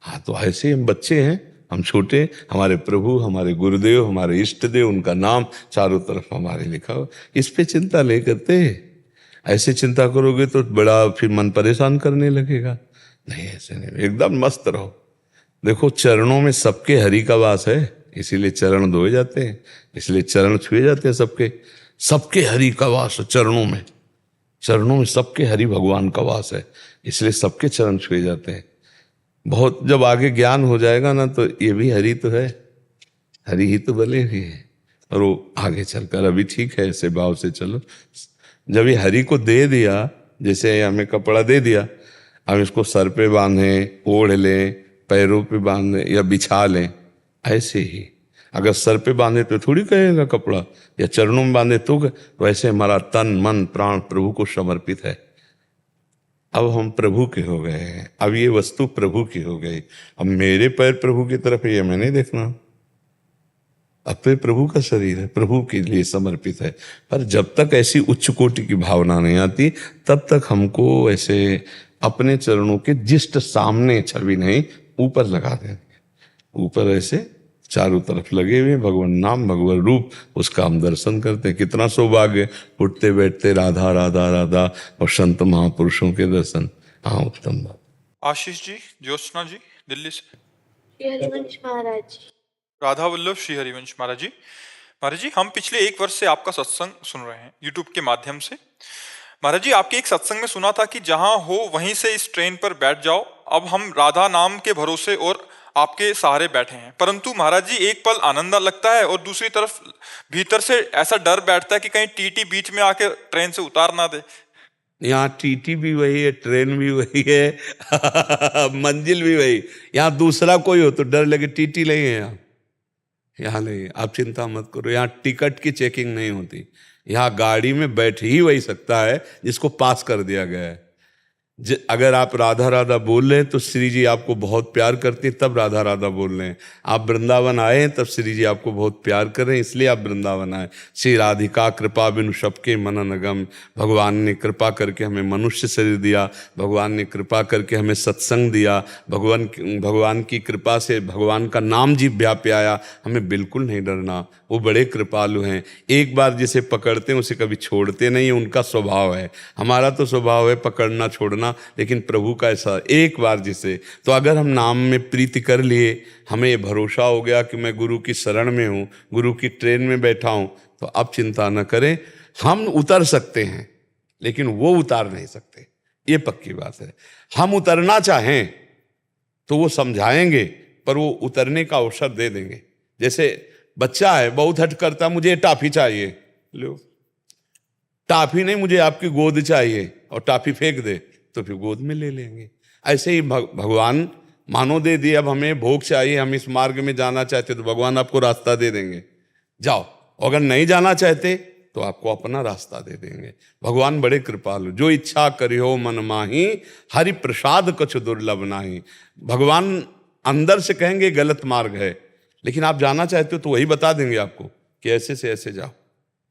हाँ, तो ऐसे हम बच्चे हैं, हम छोटे, हमारे प्रभु, हमारे गुरुदेव, हमारे इष्ट देव, उनका नाम चारों तरफ हमारे लिखा हो, इस पे चिंता नहीं करते। ऐसे चिंता करोगे तो बड़ा फिर मन परेशान करने लगेगा। नहीं, ऐसे नहीं, एकदम मस्त रहो। देखो, चरणों में सबके हरि का वास है, इसीलिए चरण धोए जाते हैं, इसलिए चरण छुए जाते हैं सबके। सबके हरि का वास है चरणों में, चरणों में सबके हरि भगवान का वास है, इसलिए सबके चरण छुए जाते हैं। बहुत जब आगे ज्ञान हो जाएगा ना, तो ये भी हरि तो है, हरि ही तो बले भी है, और वो आगे चलकर, अभी ठीक है, ऐसे भाव से चलो। जब ये हरि को दे दिया, जैसे हमें कपड़ा दे दिया, हम इसको सर पे बांधें, ओढ़ लें, पैरों पे बांधें या बिछा लें, ऐसे ही अगर सर पे बांधे तो थोड़ी कहेगा कपड़ा, या चरणों में बांधे तो वैसे हमारा तन मन प्राण प्रभु को समर्पित है। अब हम प्रभु के हो गए हैं, अब ये वस्तु प्रभु की हो गई। अब मेरे पैर प्रभु की तरफ है, ये मैं नहीं देखना, अब तो प्रभु का शरीर है, प्रभु के लिए समर्पित है। पर जब तक ऐसी उच्च कोटि की भावना नहीं आती, तब तक हमको ऐसे अपने चरणों के जिस्ट सामने छवि नहीं, ऊपर लगा देंगे, ऊपर ऐसे चारों तरफ लगे हुए भगवान नाम, भगवान रूप, उसका हम दर्शन करते हैं। कितना सौभाग्य, उठते बैठते राधा राधा राधा, और संत महापुरुषों के दर्शन। हाँ, उत्तम बात। आशीष जी, ज्योत्सना जी दिल्ली से। श्री हरिवंश महाराज जी। राधा वल्लभ श्री हरिवंश। महाराज जी, महाराज जी, हम पिछले 1 वर्ष से आपका सत्संग सुन रहे हैं यूट्यूब के माध्यम से। महाराज जी, आपके एक सत्संग में सुना था कि जहां हो वहीं से इस ट्रेन पर बैठ जाओ। अब हम राधा नाम के भरोसे और आपके सहारे बैठे हैं, परंतु महाराज जी एक पल आनंद लगता है और दूसरी तरफ भीतर से ऐसा डर बैठता है कि कहीं टीटी बीच में आके ट्रेन से उतार ना दे। यहाँ टीटी भी वही है, ट्रेन भी वही है, मंजिल भी वही। यहाँ दूसरा कोई हो तो डर लगे, टीटी नहीं है यहाँ नहीं, आप चिंता मत करो। यहाँ टिकट की चेकिंग नहीं होती, यहाँ गाड़ी में बैठ ही वही सकता है जिसको पास कर दिया गया है। अगर आप राधा राधा बोल रहे हैं तो श्री जी आपको बहुत प्यार करते हैं, तब राधा राधा बोल रहे हैं। आप वृंदावन आए हैं तब श्री जी आपको बहुत प्यार कर रहे हैं, इसलिए आप वृंदावन आए। श्री राधिका कृपा बिनु सबके मनन अगम। भगवान ने कृपा करके हमें मनुष्य शरीर दिया, भगवान ने कृपा करके हमें सत्संग दिया, भगवान की कृपा से भगवान का नाम जिह्वा पे आया। हमें बिल्कुल नहीं डरना, वो बड़े कृपालु हैं। एक बार जिसे पकड़ते हैं उसे कभी छोड़ते नहीं, उनका स्वभाव है। हमारा तो स्वभाव है पकड़ना छोड़ना, लेकिन प्रभु का ऐसा एक बार जिसे, तो अगर हम नाम में प्रीति कर लिए, हमें ये भरोसा हो गया कि मैं गुरु की शरण में हूँ, गुरु की ट्रेन में बैठा हूँ, तो अब चिंता न करें। हम उतर सकते हैं लेकिन वो उतार नहीं सकते, ये पक्की बात है। हम उतरना चाहें तो वो समझाएंगे, पर वो उतरने का अवसर दे देंगे। जैसे बच्चा है, बहुत हट करता, मुझे टॉफी चाहिए, लो टॉफी नहीं, मुझे आपकी गोद चाहिए, और टॉफी फेंक दे तो फिर गोद में ले लेंगे। ऐसे ही भगवान मानो दे दिए, अब हमें भोग चाहिए, हम इस मार्ग में जाना चाहते तो भगवान आपको रास्ता दे देंगे, जाओ। अगर नहीं जाना चाहते तो आपको अपना रास्ता दे देंगे। भगवान बड़े कृपालु। जो इच्छा करियो मन माही, हरि प्रसाद कछु दुर्लभ नाही। भगवान अंदर से कहेंगे गलत मार्ग है, लेकिन आप जाना चाहते हो तो वही बता देंगे आपको कि ऐसे से ऐसे जाओ,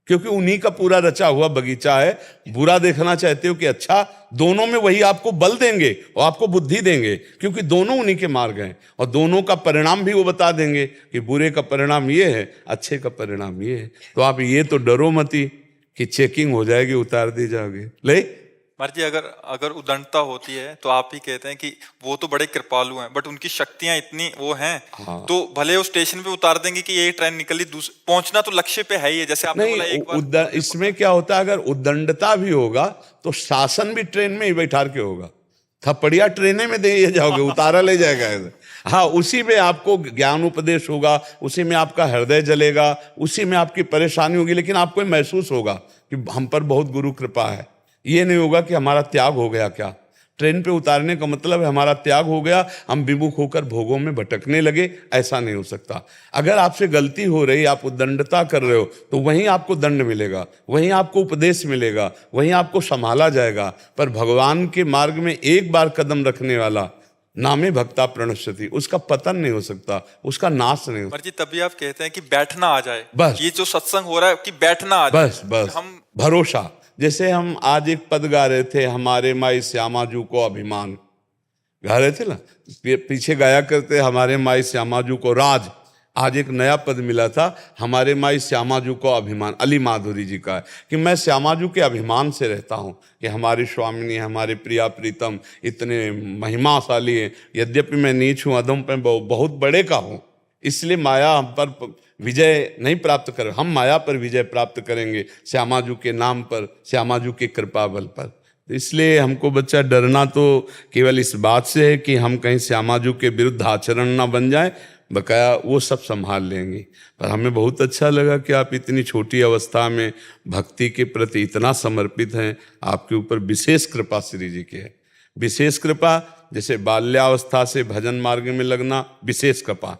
क्योंकि उन्हीं का पूरा रचा हुआ बगीचा है। बुरा देखना चाहते हो कि अच्छा, दोनों में वही आपको बल देंगे और आपको बुद्धि देंगे, क्योंकि दोनों उन्हीं के मार्ग हैं, और दोनों का परिणाम भी वो बता देंगे कि बुरे का परिणाम ये है, अच्छे का परिणाम ये है। तो आप ये तो डरो मती कि चेकिंग हो जाएगी, उतार दी जाओगे। ले महाराज जी, अगर उदंडता होती है तो आप ही कहते हैं कि वो तो बड़े कृपालु हैं, बट उनकी शक्तियां इतनी वो हैं, तो भले वो स्टेशन पे उतार देंगे कि ये ट्रेन निकली, पहुंचना तो लक्ष्य पे है ही है, जैसे आपने बोला एक बार। इसमें क्या होता है, अगर उदंडता भी होगा तो शासन भी ट्रेन में ही बैठा के होगा। थप्पड़िया ट्रेने में दे जाओगे, उतारा ले जाएगा। हाँ, उसी में आपको ज्ञान उपदेश होगा, उसी में आपका हृदय जलेगा, उसी में आपकी परेशानी होगी, लेकिन आपको महसूस होगा कि हम पर बहुत गुरु कृपा है। ये नहीं होगा कि हमारा त्याग हो गया। क्या ट्रेन पे उतारने का मतलब है हमारा त्याग हो गया, हम विमुख होकर भोगों में भटकने लगे, ऐसा नहीं हो सकता। अगर आपसे गलती हो रही, आप उद्दंडता कर रहे हो, तो वहीं आपको दंड मिलेगा, वहीं आपको उपदेश मिलेगा, वहीं आपको संभाला जाएगा। पर भगवान के मार्ग में एक बार कदम रखने वाला, नामे भक्ता प्रणश्यति, उसका पतन नहीं हो सकता, उसका नाश नहीं हो सकता। जी तभी आप कहते हैं कि बैठना आ जाए, बस ये जो सत्संग हो रहा है कि बैठना आ जाए, बस हम भरोसा। जैसे हम आज एक पद गा रहे थे, हमारे माई श्यामा जू को अभिमान, गा रहे थे ना, पीछे गाया करते हमारे माई श्यामा जू को राज। आज एक नया पद मिला था, हमारे माई श्यामा जू को अभिमान, अली माधुरी जी का है कि मैं श्यामा जू के अभिमान से रहता हूँ कि हमारी स्वामिनी, हमारे प्रिया प्रीतम इतने महिमाशाली हैं। यद्यपि मैं नीच हूँ, अधम पे बहुत बड़े का हूँ, इसलिए माया हम पर विजय नहीं प्राप्त कर, हम माया पर विजय प्राप्त करेंगे श्यामाजू के नाम पर, श्यामाजू के कृपा बल पर। तो इसलिए हमको बच्चा डरना तो केवल इस बात से है कि हम कहीं श्यामाजू के विरुद्ध आचरण ना बन जाए, बकाया वो सब संभाल लेंगे। पर हमें बहुत अच्छा लगा कि आप इतनी छोटी अवस्था में भक्ति के प्रति इतना समर्पित हैं। आपके ऊपर विशेष कृपा श्री जी की है, विशेष कृपा। जैसे बाल्यावस्था से भजन मार्ग में लगना विशेष कृपा,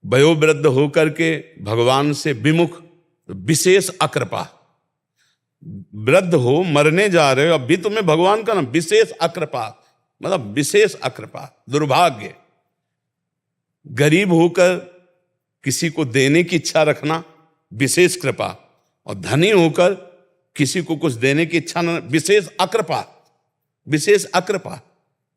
वयोवृद्ध होकर के भगवान से विमुख विशेष अकृपा। वृद्ध हो, मरने जा रहे हो, अब भी तुम्हें भगवान का नाम, विशेष अकृपा मतलब विशेष अकृपा, दुर्भाग्य। गरीब होकर किसी को देने की इच्छा रखना विशेष कृपा, और धनी होकर किसी को कुछ देने की इच्छा न, विशेष अकृपा, विशेष अकृपा।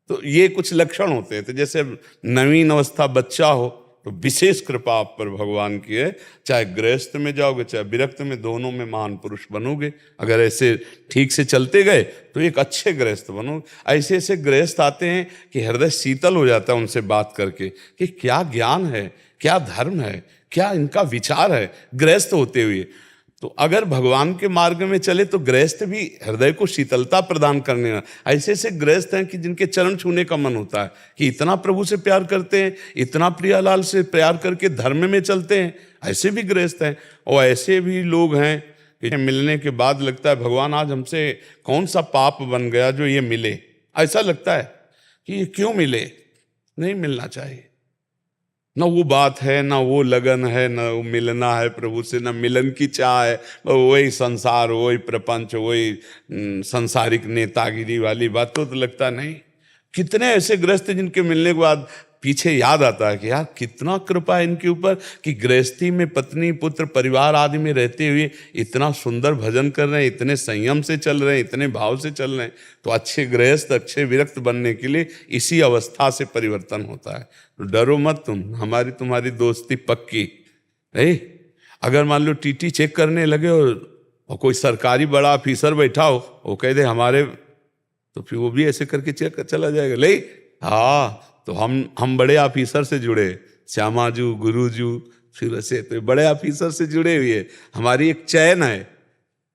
तो ये कुछ लक्षण होते हैं। तो जैसे नवीन अवस्था बच्चा हो तो विशेष कृपा आप पर भगवान की है। चाहे गृहस्थ में जाओगे चाहे विरक्त में, दोनों में महान पुरुष बनोगे। अगर ऐसे ठीक से चलते गए तो एक अच्छे गृहस्थ बनोगे। ऐसे ऐसे गृहस्थ आते हैं कि हृदय शीतल हो जाता है उनसे बात करके कि क्या ज्ञान है, क्या धर्म है, क्या इनका विचार है गृहस्थ होते हुए। तो अगर भगवान के मार्ग में चले तो गृहस्थ भी हृदय को शीतलता प्रदान करने वाला। ऐसे ऐसे गृहस्थ हैं कि जिनके चरण छूने का मन होता है कि इतना प्रभु से प्यार करते हैं, इतना प्रियालाल से प्यार करके धर्म में चलते हैं। ऐसे भी गृहस्थ हैं, और ऐसे भी लोग हैं कि मिलने के बाद लगता है भगवान आज हमसे कौन सा पाप बन गया जो ये मिले। ऐसा लगता है कि ये क्यों मिले, नहीं मिलना चाहिए। ना वो बात है, ना वो लगन है, ना वो मिलना है प्रभु से, ना मिलन की चाह है। वही संसार, वही प्रपंच, वही सांसारिक नेतागिरी वाली बात तो लगता नहीं। कितने ऐसे गृहस्थ जिनके मिलने के बाद पीछे याद आता है कि यार कितना कृपा है इनके ऊपर कि गृहस्थी में पत्नी पुत्र परिवार आदि में रहते हुए इतना सुंदर भजन कर रहे हैं, इतने संयम से चल रहे हैं, इतने भाव से चल रहे हैं। तो अच्छे गृहस्थ, अच्छे विरक्त बनने के लिए इसी अवस्था से परिवर्तन होता है। तो डरो मत तुम, हमारी तुम्हारी दोस्ती पक्की है। अगर मान लो टीटी चेक करने लगे और कोई सरकारी बड़ा ऑफिसर बैठा हो, वो कह दे हमारे, तो फिर वो भी ऐसे करके चेक चला जाएगा। ले हाँ, तो हम बड़े ऑफिसर से जुड़े, श्यामाजू, गुरुजू, फिर ऐसे तो बड़े ऑफिसर से जुड़े हुए। हमारी एक चैन है,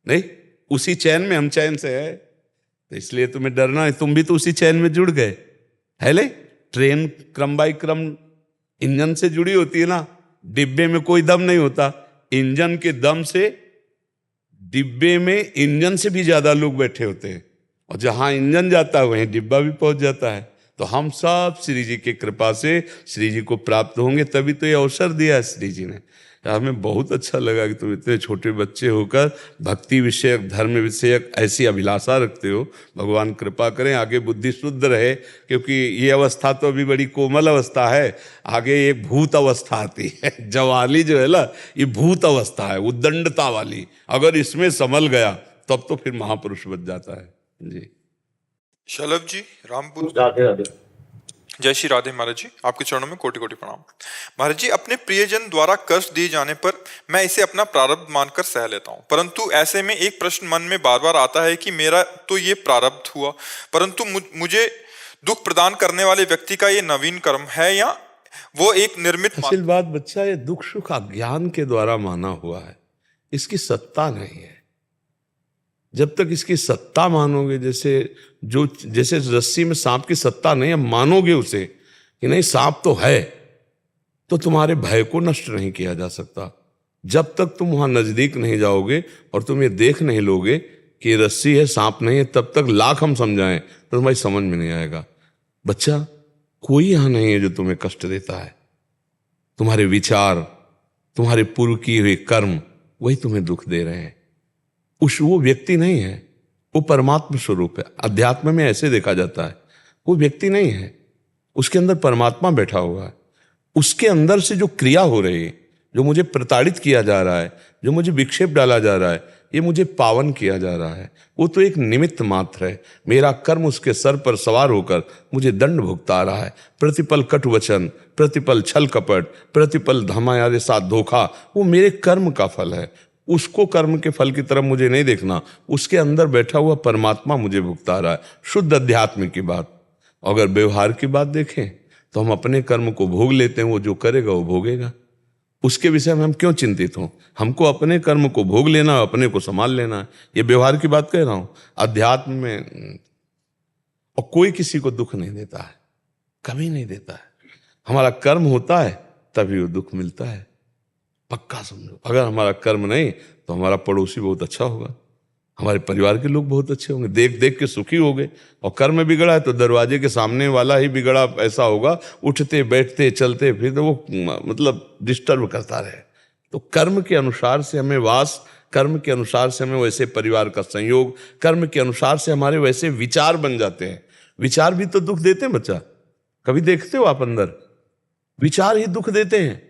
नहीं उसी चैन में हम चैन से है, तो इसलिए तुम्हें डरना है। तुम भी तो उसी चैन में जुड़ गए है। ले ट्रेन क्रम बाई क्रम इंजन से जुड़ी होती है ना, डिब्बे में कोई दम नहीं होता, इंजन के दम से डिब्बे में इंजन से भी ज्यादा लोग बैठे होते हैं, और जहां इंजन जाता है वहीं डिब्बा भी पहुंच जाता है। तो हम सब श्री जी की कृपा से श्री जी को प्राप्त होंगे, तभी तो ये अवसर दिया है श्री जी ने। हमें बहुत अच्छा लगा कि तुम इतने छोटे बच्चे होकर भक्ति विषयक, धर्म विषयक ऐसी अभिलाषा रखते हो। भगवान कृपा करें, आगे बुद्धि शुद्ध रहे, क्योंकि ये अवस्था तो अभी बड़ी कोमल अवस्था है। आगे एक भूत अवस्था आती है, जवाली जो है ना, ये भूत अवस्था है, उद्दंडता वाली। अगर इसमें संभल गया तब तो फिर महापुरुष बन जाता है जी। शलभ जी, रामपुर। राधे राधे। जय श्री राधे महाराज जी, आपके चरणों में कोटि कोटि प्रणाम। महाराज जी, अपने प्रियजन द्वारा कष्ट दिए जाने पर मैं इसे अपना प्रारब्ध मानकर सह लेता हूँ, परंतु ऐसे में एक प्रश्न मन में बार बार आता है कि मेरा तो ये प्रारब्ध हुआ, परंतु मुझे दुख प्रदान करने वाले व्यक्ति का ये नवीन कर्म है या वो एक निर्मित। असल बात बच्चा, ये दुख सुख अज्ञान के द्वारा माना हुआ है, इसकी सत्ता नहीं है। जब तक इसकी सत्ता मानोगे, जैसे रस्सी में सांप की सत्ता नहीं है, मानोगे उसे कि नहीं सांप तो है, तो तुम्हारे भय को नष्ट नहीं किया जा सकता। जब तक तुम वहां नजदीक नहीं जाओगे और तुम ये देख नहीं लोगे कि ये रस्सी है, सांप नहीं है, तब तक लाख हम समझाएं तो तुम्हारी समझ में नहीं आएगा। बच्चा, कोई यहां नहीं है जो तुम्हें कष्ट देता है। तुम्हारे विचार, तुम्हारे पूर्व किए हुए कर्म, वही तुम्हें दुख दे रहे हैं। वो व्यक्ति नहीं है, वो परमात्मा स्वरूप है। अध्यात्म में ऐसे देखा जाता है, वो व्यक्ति नहीं है, उसके अंदर परमात्मा बैठा हुआ है। उसके अंदर से जो क्रिया हो रही है, जो मुझे प्रताड़ित किया जा रहा है, जो मुझे विक्षेप डाला जा रहा है, ये मुझे पावन किया जा रहा है, वो तो एक निमित्त मात्र है। मेरा कर्म उसके सर पर सवार होकर मुझे दंड भुगता रहा है। प्रतिपल कटु वचन, प्रतिपल छल कपट, प्रतिपल हमारे साथ धोखा, वो मेरे कर्म का फल है। उसको कर्म के फल की तरफ मुझे नहीं देखना, उसके अंदर बैठा हुआ परमात्मा मुझे भुगता रहा है। शुद्ध अध्यात्म की बात। अगर व्यवहार की बात देखें तो हम अपने कर्म को भोग लेते हैं, वो जो करेगा वो भोगेगा। उसके विषय में हम क्यों चिंतित हों? हमको अपने कर्म को भोग लेना, अपने को संभाल लेना है। ये व्यवहार की बात कह रहा हूं। अध्यात्म में और कोई किसी को दुख नहीं देता है, कभी नहीं देता है। हमारा कर्म होता है तभी वो दुख मिलता है, पक्का समझो। अगर हमारा कर्म नहीं तो हमारा पड़ोसी बहुत अच्छा होगा, हमारे परिवार के लोग बहुत अच्छे होंगे, देख देख के सुखी हो गए। और कर्म बिगड़ा है तो दरवाजे के सामने वाला ही बिगड़ा ऐसा होगा, उठते बैठते चलते फिर तो वो मतलब डिस्टर्ब करता रहे। तो कर्म के अनुसार से हमें वास, कर्म के अनुसार से हमें वैसे परिवार का संयोग, कर्म के अनुसार से हमारे वैसे विचार बन जाते हैं। विचार भी तो दुख देते हैं बच्चा, कभी देखते हो आप अंदर? विचार ही दुख देते हैं।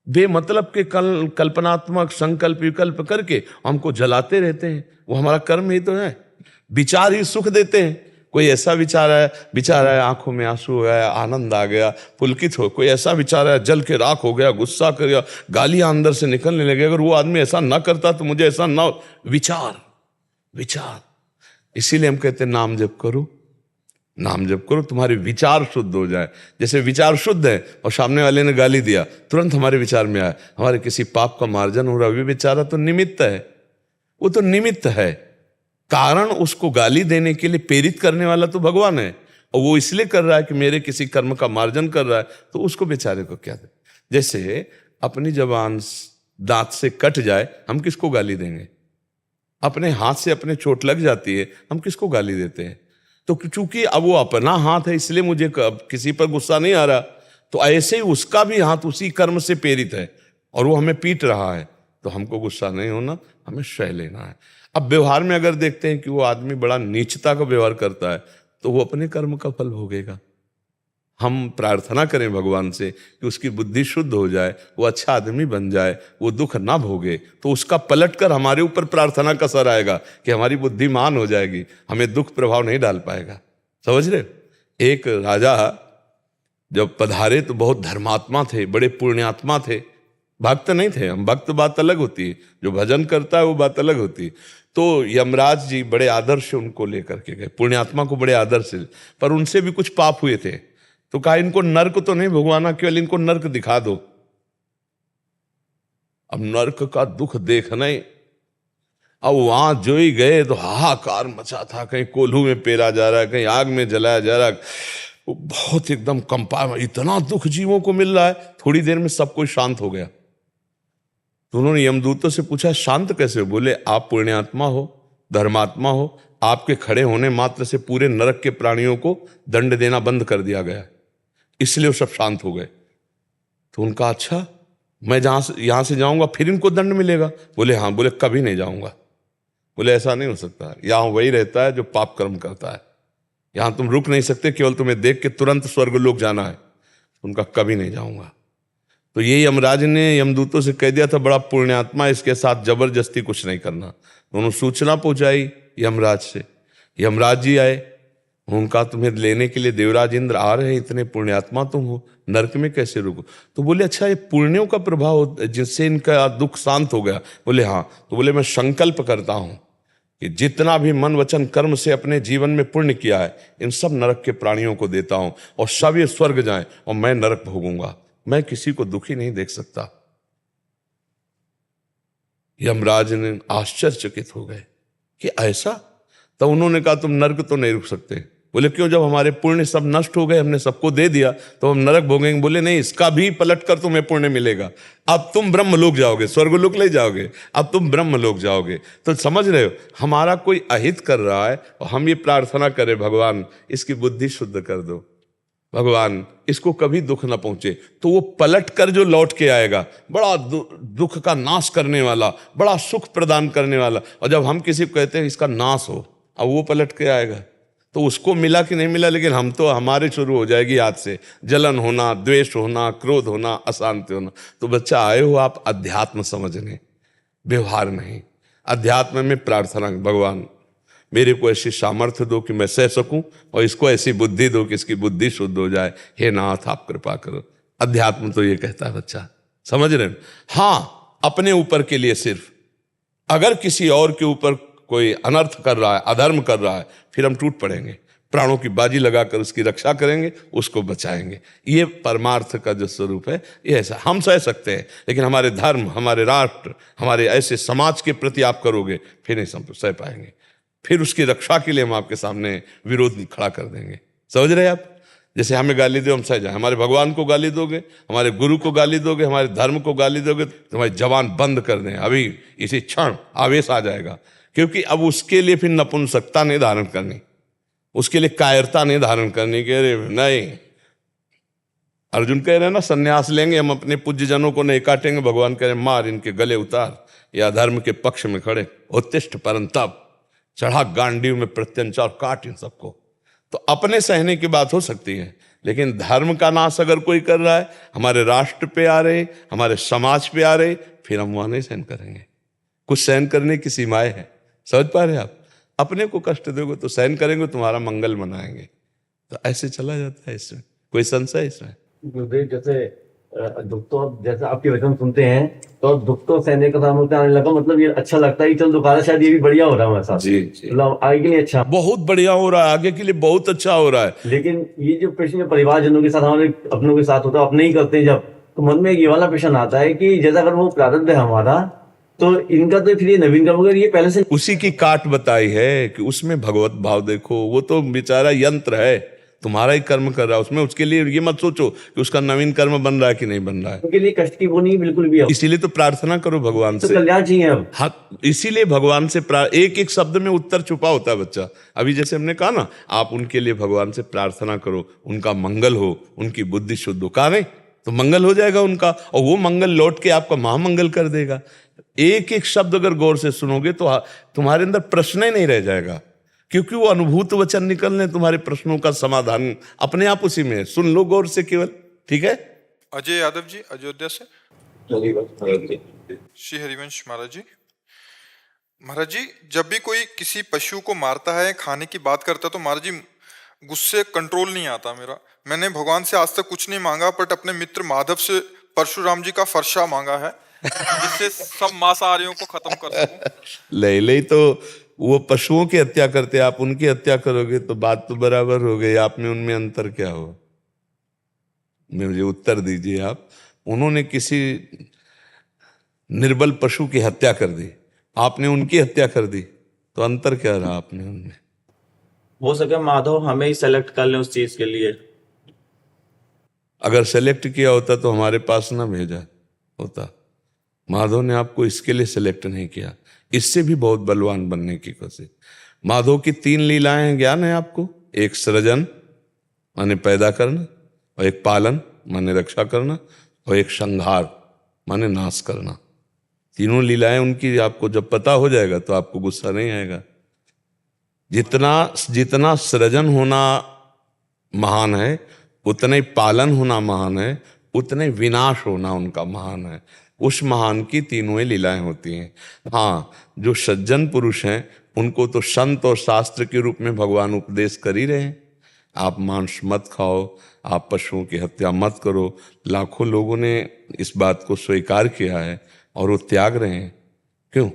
बेमतलब के कल्पनात्मक संकल्प विकल्प करके हमको जलाते रहते हैं, वो हमारा कर्म ही तो है। विचार ही सुख देते हैं। कोई ऐसा विचार है आंखों में आंसू हो गया, आनंद आ गया, पुलकित हो। कोई ऐसा विचार है जल के राख हो गया, गुस्सा कर गया, गालियां अंदर से निकलने लगे। अगर वो आदमी ऐसा ना करता तो मुझे ऐसा ना। विचार। इसीलिए हम कहते हैं नाम जप करो, नाम जप करो, तुम्हारे विचार शुद्ध हो जाए। जैसे विचार शुद्ध है और सामने वाले ने गाली दिया, तुरंत हमारे विचार में आया हमारे किसी पाप का मार्जन हो रहा है। बेचारा तो निमित्त है, वो तो निमित्त है। कारण उसको गाली देने के लिए प्रेरित करने वाला तो भगवान है, और वो इसलिए कर रहा है कि मेरे किसी कर्म का मार्जन कर रहा है, तो उसको बेचारे को क्या दे। जैसे अपनी जबान दांत से कट जाए, हम किसको गाली देंगे? अपने हाथ से अपने चोट लग जाती है, हम किसको गाली देते हैं? तो चूंकि अब वो अपना हाथ है इसलिए मुझे किसी पर गुस्सा नहीं आ रहा, तो ऐसे ही उसका भी हाथ उसी कर्म से प्रेरित है और वो हमें पीट रहा है, तो हमको गुस्सा नहीं होना, हमें सह लेना है। अब व्यवहार में अगर देखते हैं कि वो आदमी बड़ा नीचता का व्यवहार करता है, तो वो अपने कर्म का फल भोगेगा। हम प्रार्थना करें भगवान से कि उसकी बुद्धि शुद्ध हो जाए, वो अच्छा आदमी बन जाए, वो दुख ना भोगे, तो उसका पलट कर हमारे ऊपर प्रार्थना का असर आएगा कि हमारी बुद्धिमान हो जाएगी, हमें दुख प्रभाव नहीं डाल पाएगा। समझ रहे? एक राजा जब पधारे तो बहुत धर्मात्मा थे, बड़े पुण्यात्मा थे, भक्त नहीं थे। हम भक्त बात अलग होती है, जो भजन करता है वो बात अलग होती है। तो यमराज जी बड़े आदर से उनको लेकर के गए, पुण्यात्मा को बड़े आदर से, पर उनसे भी कुछ पाप हुए थे। तो कहा इनको नर्क तो नहीं भगवाना, केवल इनको नर्क दिखा दो। अब नर्क का दुख देखना ही, अब वहां जो ही गए तो हाहाकार मचा था, कहीं कोल्हू में पेरा जा रहा है, कहीं आग में जलाया जा रहा है, वो बहुत एकदम कंपा, इतना दुख जीवों को मिल रहा है। थोड़ी देर में सब कोई शांत हो गया। तो उन्होंने यमदूतों से पूछा शांत कैसे हो? बोले आप पुण्यात्मा हो, धर्मात्मा हो, आपके खड़े होने मात्र से पूरे नरक के प्राणियों को दंड देना बंद कर दिया गया, इसलिए वो सब शांत हो गए। तो उनका अच्छा, मैं यहां से जाऊंगा फिर इनको दंड मिलेगा? बोले हाँ। बोले कभी नहीं जाऊंगा। बोले ऐसा नहीं हो सकता, यहां वही रहता है जो पाप कर्म करता है, यहां तुम रुक नहीं सकते, केवल तुम्हें देख के तुरंत स्वर्ग लोक जाना है। उनका कभी नहीं जाऊंगा। तो ये यमराज ने यमदूतों से कह दिया था बड़ा पुण्यात्मा, इसके साथ जबरदस्ती कुछ नहीं करना। उन्होंने सूचना पहुंचाई यमराज से, यमराज जी आए, उनका तुम्हें लेने के लिए देवराज इंद्र आ रहे हैं, इतने पुण्यात्मा तुम हो, नरक में कैसे रुको? तो बोले अच्छा ये पुण्यों का प्रभाव जिससे इनका दुख शांत हो गया? बोले हाँ। तो बोले मैं संकल्प करता हूं कि जितना भी मन वचन कर्म से अपने जीवन में पुण्य किया है, इन सब नरक के प्राणियों को देता हूं और सब ये स्वर्ग जाएं और मैं नरक भोगूंगा, मैं किसी को दुखी नहीं देख सकता। यमराज ने आश्चर्यचकित हो गए कि ऐसा? तो उन्होंने कहा तुम नरक तो नहीं रुक सकते। बोले क्यों? जब हमारे पुण्य सब नष्ट हो गए, हमने सबको दे दिया, तो हम नरक भोगेंगे? बोले नहीं, इसका भी पलट कर तुम्हें पुण्य मिलेगा। अब तुम ब्रह्मलोक जाओगे, स्वर्गलोक नहीं जाओगे, अब तुम ब्रह्मलोक जाओगे। तो समझ रहे हो, हमारा कोई अहित कर रहा है और हम ये प्रार्थना करें भगवान इसकी बुद्धि शुद्ध कर दो, भगवान इसको कभी दुख ना पहुंचे, तो वो पलट कर जो लौट के आएगा, बड़ा दुख का नाश करने वाला, बड़ा सुख प्रदान करने वाला। और जब हम किसी को कहते हैं इसका नाश हो, अब वो पलट के आएगा, तो उसको मिला कि नहीं मिला, लेकिन हम तो हमारे शुरू हो जाएगी हाथ से जलन होना, द्वेष होना, क्रोध होना, अशांति होना। तो बच्चा आए हो आप अध्यात्म समझने, व्यवहार नहीं। अध्यात्म में प्रार्थना, भगवान मेरे को ऐसी सामर्थ्य दो कि मैं सह सकूं और इसको ऐसी बुद्धि दो कि इसकी बुद्धि शुद्ध हो जाए, हे नाथ आप कृपा करो। अध्यात्म तो ये कहता है बच्चा, समझ रहे हैं? हाँ, अपने ऊपर के लिए सिर्फ, अगर किसी और के ऊपर कोई अनर्थ कर रहा है, अधर्म कर रहा है, फिर हम टूट पड़ेंगे, प्राणों की बाजी लगाकर उसकी रक्षा करेंगे, उसको बचाएंगे। ये परमार्थ का जो स्वरूप है ये ऐसा। हम सह सकते हैं, लेकिन हमारे धर्म, हमारे राष्ट्र, हमारे ऐसे समाज के प्रति आप करोगे, फिर नहीं सह पाएंगे, फिर उसकी रक्षा के लिए हम आपके सामने विरोध खड़ा कर देंगे। समझ रहे आप? जैसे हमें गाली दो हम सह जाए, हमारे भगवान को गाली दोगे, हमारे गुरु को गाली दोगे, हमारे धर्म को गाली दोगे, तो हमारी जबान बंद कर दें, अभी इसी क्षण आवेश आ जाएगा। क्योंकि अब उसके लिए फिर नपुंसकता नहीं धारण करनी, उसके लिए कायरता नहीं धारण करनी कि अरे नहीं। अर्जुन कह रहे हैं ना संन्यास लेंगे हम, अपने पूज्य जनों को नहीं काटेंगे। भगवान कह रहे हैं मार इनके गले उतार, या धर्म के पक्ष में खड़े उत्तिष्ठ परंतप, चढ़ा गांडीव में प्रत्यंचा और काट इन सबको। तो अपने सहने की बात हो सकती है, लेकिन धर्म का नाश अगर कोई कर रहा है, हमारे राष्ट्र पे आ रहे, हमारे समाज पे आ रहे, फिर हम वहां नहीं सहन करेंगे। कुछ सहन करने की सीमाएं हैं, समझ पा रहे आप? अपने को कष्ट दोगे तो सहन करेंगे, तुम्हारा मंगल मनाएंगे। तो ऐसे चला जाता है। इसमें कोई संशय इसमें? गुरुदेव जैसे दुख तो अब जैसे आपके वचन सुनते हैं तो दुख तो सहने का सामर्थ्य आने लगा, मतलब ये अच्छा लगता है कि चल दुकारा शायद ये भी बढ़िया हो रहा है हमारे साथ, जी। मतलब आगे के लिए अच्छा, बहुत बढ़िया हो रहा है, आगे के लिए बहुत अच्छा हो रहा है। लेकिन ये जो प्रश्न परिवारजनों के साथ, हमारे अपनों के साथ होता है, अपने ही करते हैं जब, तो मन में ये वाला प्रश्न आता है कि जैसा अगर वो प्रारब्ध है हमारा, तो इनका तो फिर ये नवीन कर्म अगर ये पहले से उसी की काट बताई है कि उसमें भगवत भाव देखो। वो तो बेचारा यंत्र है, तुम्हारा ही कर्म कर रहा है उसमें, उसके लिए ये मत सोचो कि उसका नवीन कर्म बन रहा है कि नहीं बन रहा है। उनके लिए कष्ट की वो नहीं बिल्कुल भी। इसीलिए तो प्रार्थना करो भगवान तो से, कल्याण चाहिए अब। हाँ इसीलिए भगवान से एक एक शब्द में उत्तर छुपा होता है बच्चा। अभी जैसे हमने कहा ना, आप उनके लिए भगवान से प्रार्थना करो, उनका मंगल हो, उनकी बुद्धि शुद्ध हो, कहा नहीं तो मंगल हो जाएगा उनका, और वो मंगल लौट के आपका महामंगल कर देगा। एक एक शब्द अगर गौर से सुनोगे तो तुम्हारे अंदर प्रश्न ही नहीं रह जाएगा, क्योंकि वो अनुभूत वचन निकलने, तुम्हारे प्रश्नों का समाधान अपने आप उसी में है। सुन लो गौर से केवल, ठीक है। अजय यादव जी अयोध्या से। श्री हरिवंश महाराज जी। महाराज जी, जब भी कोई किसी पशु को मारता है, खाने की बात करता है, तो महाराज जी गुस्से कंट्रोल नहीं आता मेरा। मैंने भगवान से आज तक कुछ नहीं मांगा, बट अपने मित्र माधव से परशुराम जी का फरसा मांगा है, जिससे सब मांसाहारियों को खत्म कर सकूं। ले तो वो पशुओं की हत्या करते, आप उनकी हत्या करोगे तो बात तो बराबर हो गई। आप में उनमें अंतर क्या हो, मुझे उत्तर दीजिए आप। उन्होंने किसी निर्बल पशु की हत्या कर दी, आपने उनकी हत्या कर दी, तो अंतर क्या रहा आपने उनमें? हो सके माधव हमें ही सेलेक्ट कर लें उस चीज के लिए। अगर सेलेक्ट किया होता तो हमारे पास ना भेजा होता। माधव ने आपको इसके लिए सेलेक्ट नहीं किया, इससे भी बहुत बलवान बनने की कोशिश। माधव की 3 लीलाएं हैं, ज्ञान है आपको। एक सृजन माने पैदा करना, और एक पालन माने रक्षा करना, और एक संहार माने नाश करना। तीनों लीलाएं उनकी आपको जब पता हो जाएगा तो आपको गुस्सा नहीं आएगा। जितना सृजन होना महान है, उतना ही पालन होना महान है, उतना ही विनाश होना उनका महान है। उस महान की तीनों ही लीलाएं होती हैं। हाँ, जो सज्जन पुरुष हैं उनको तो संत और शास्त्र के रूप में भगवान उपदेश कर ही रहे हैं। आप मांस मत खाओ, आप पशुओं की हत्या मत करो। लाखों लोगों ने इस बात को स्वीकार किया है और वो त्याग रहे हैं। क्यों?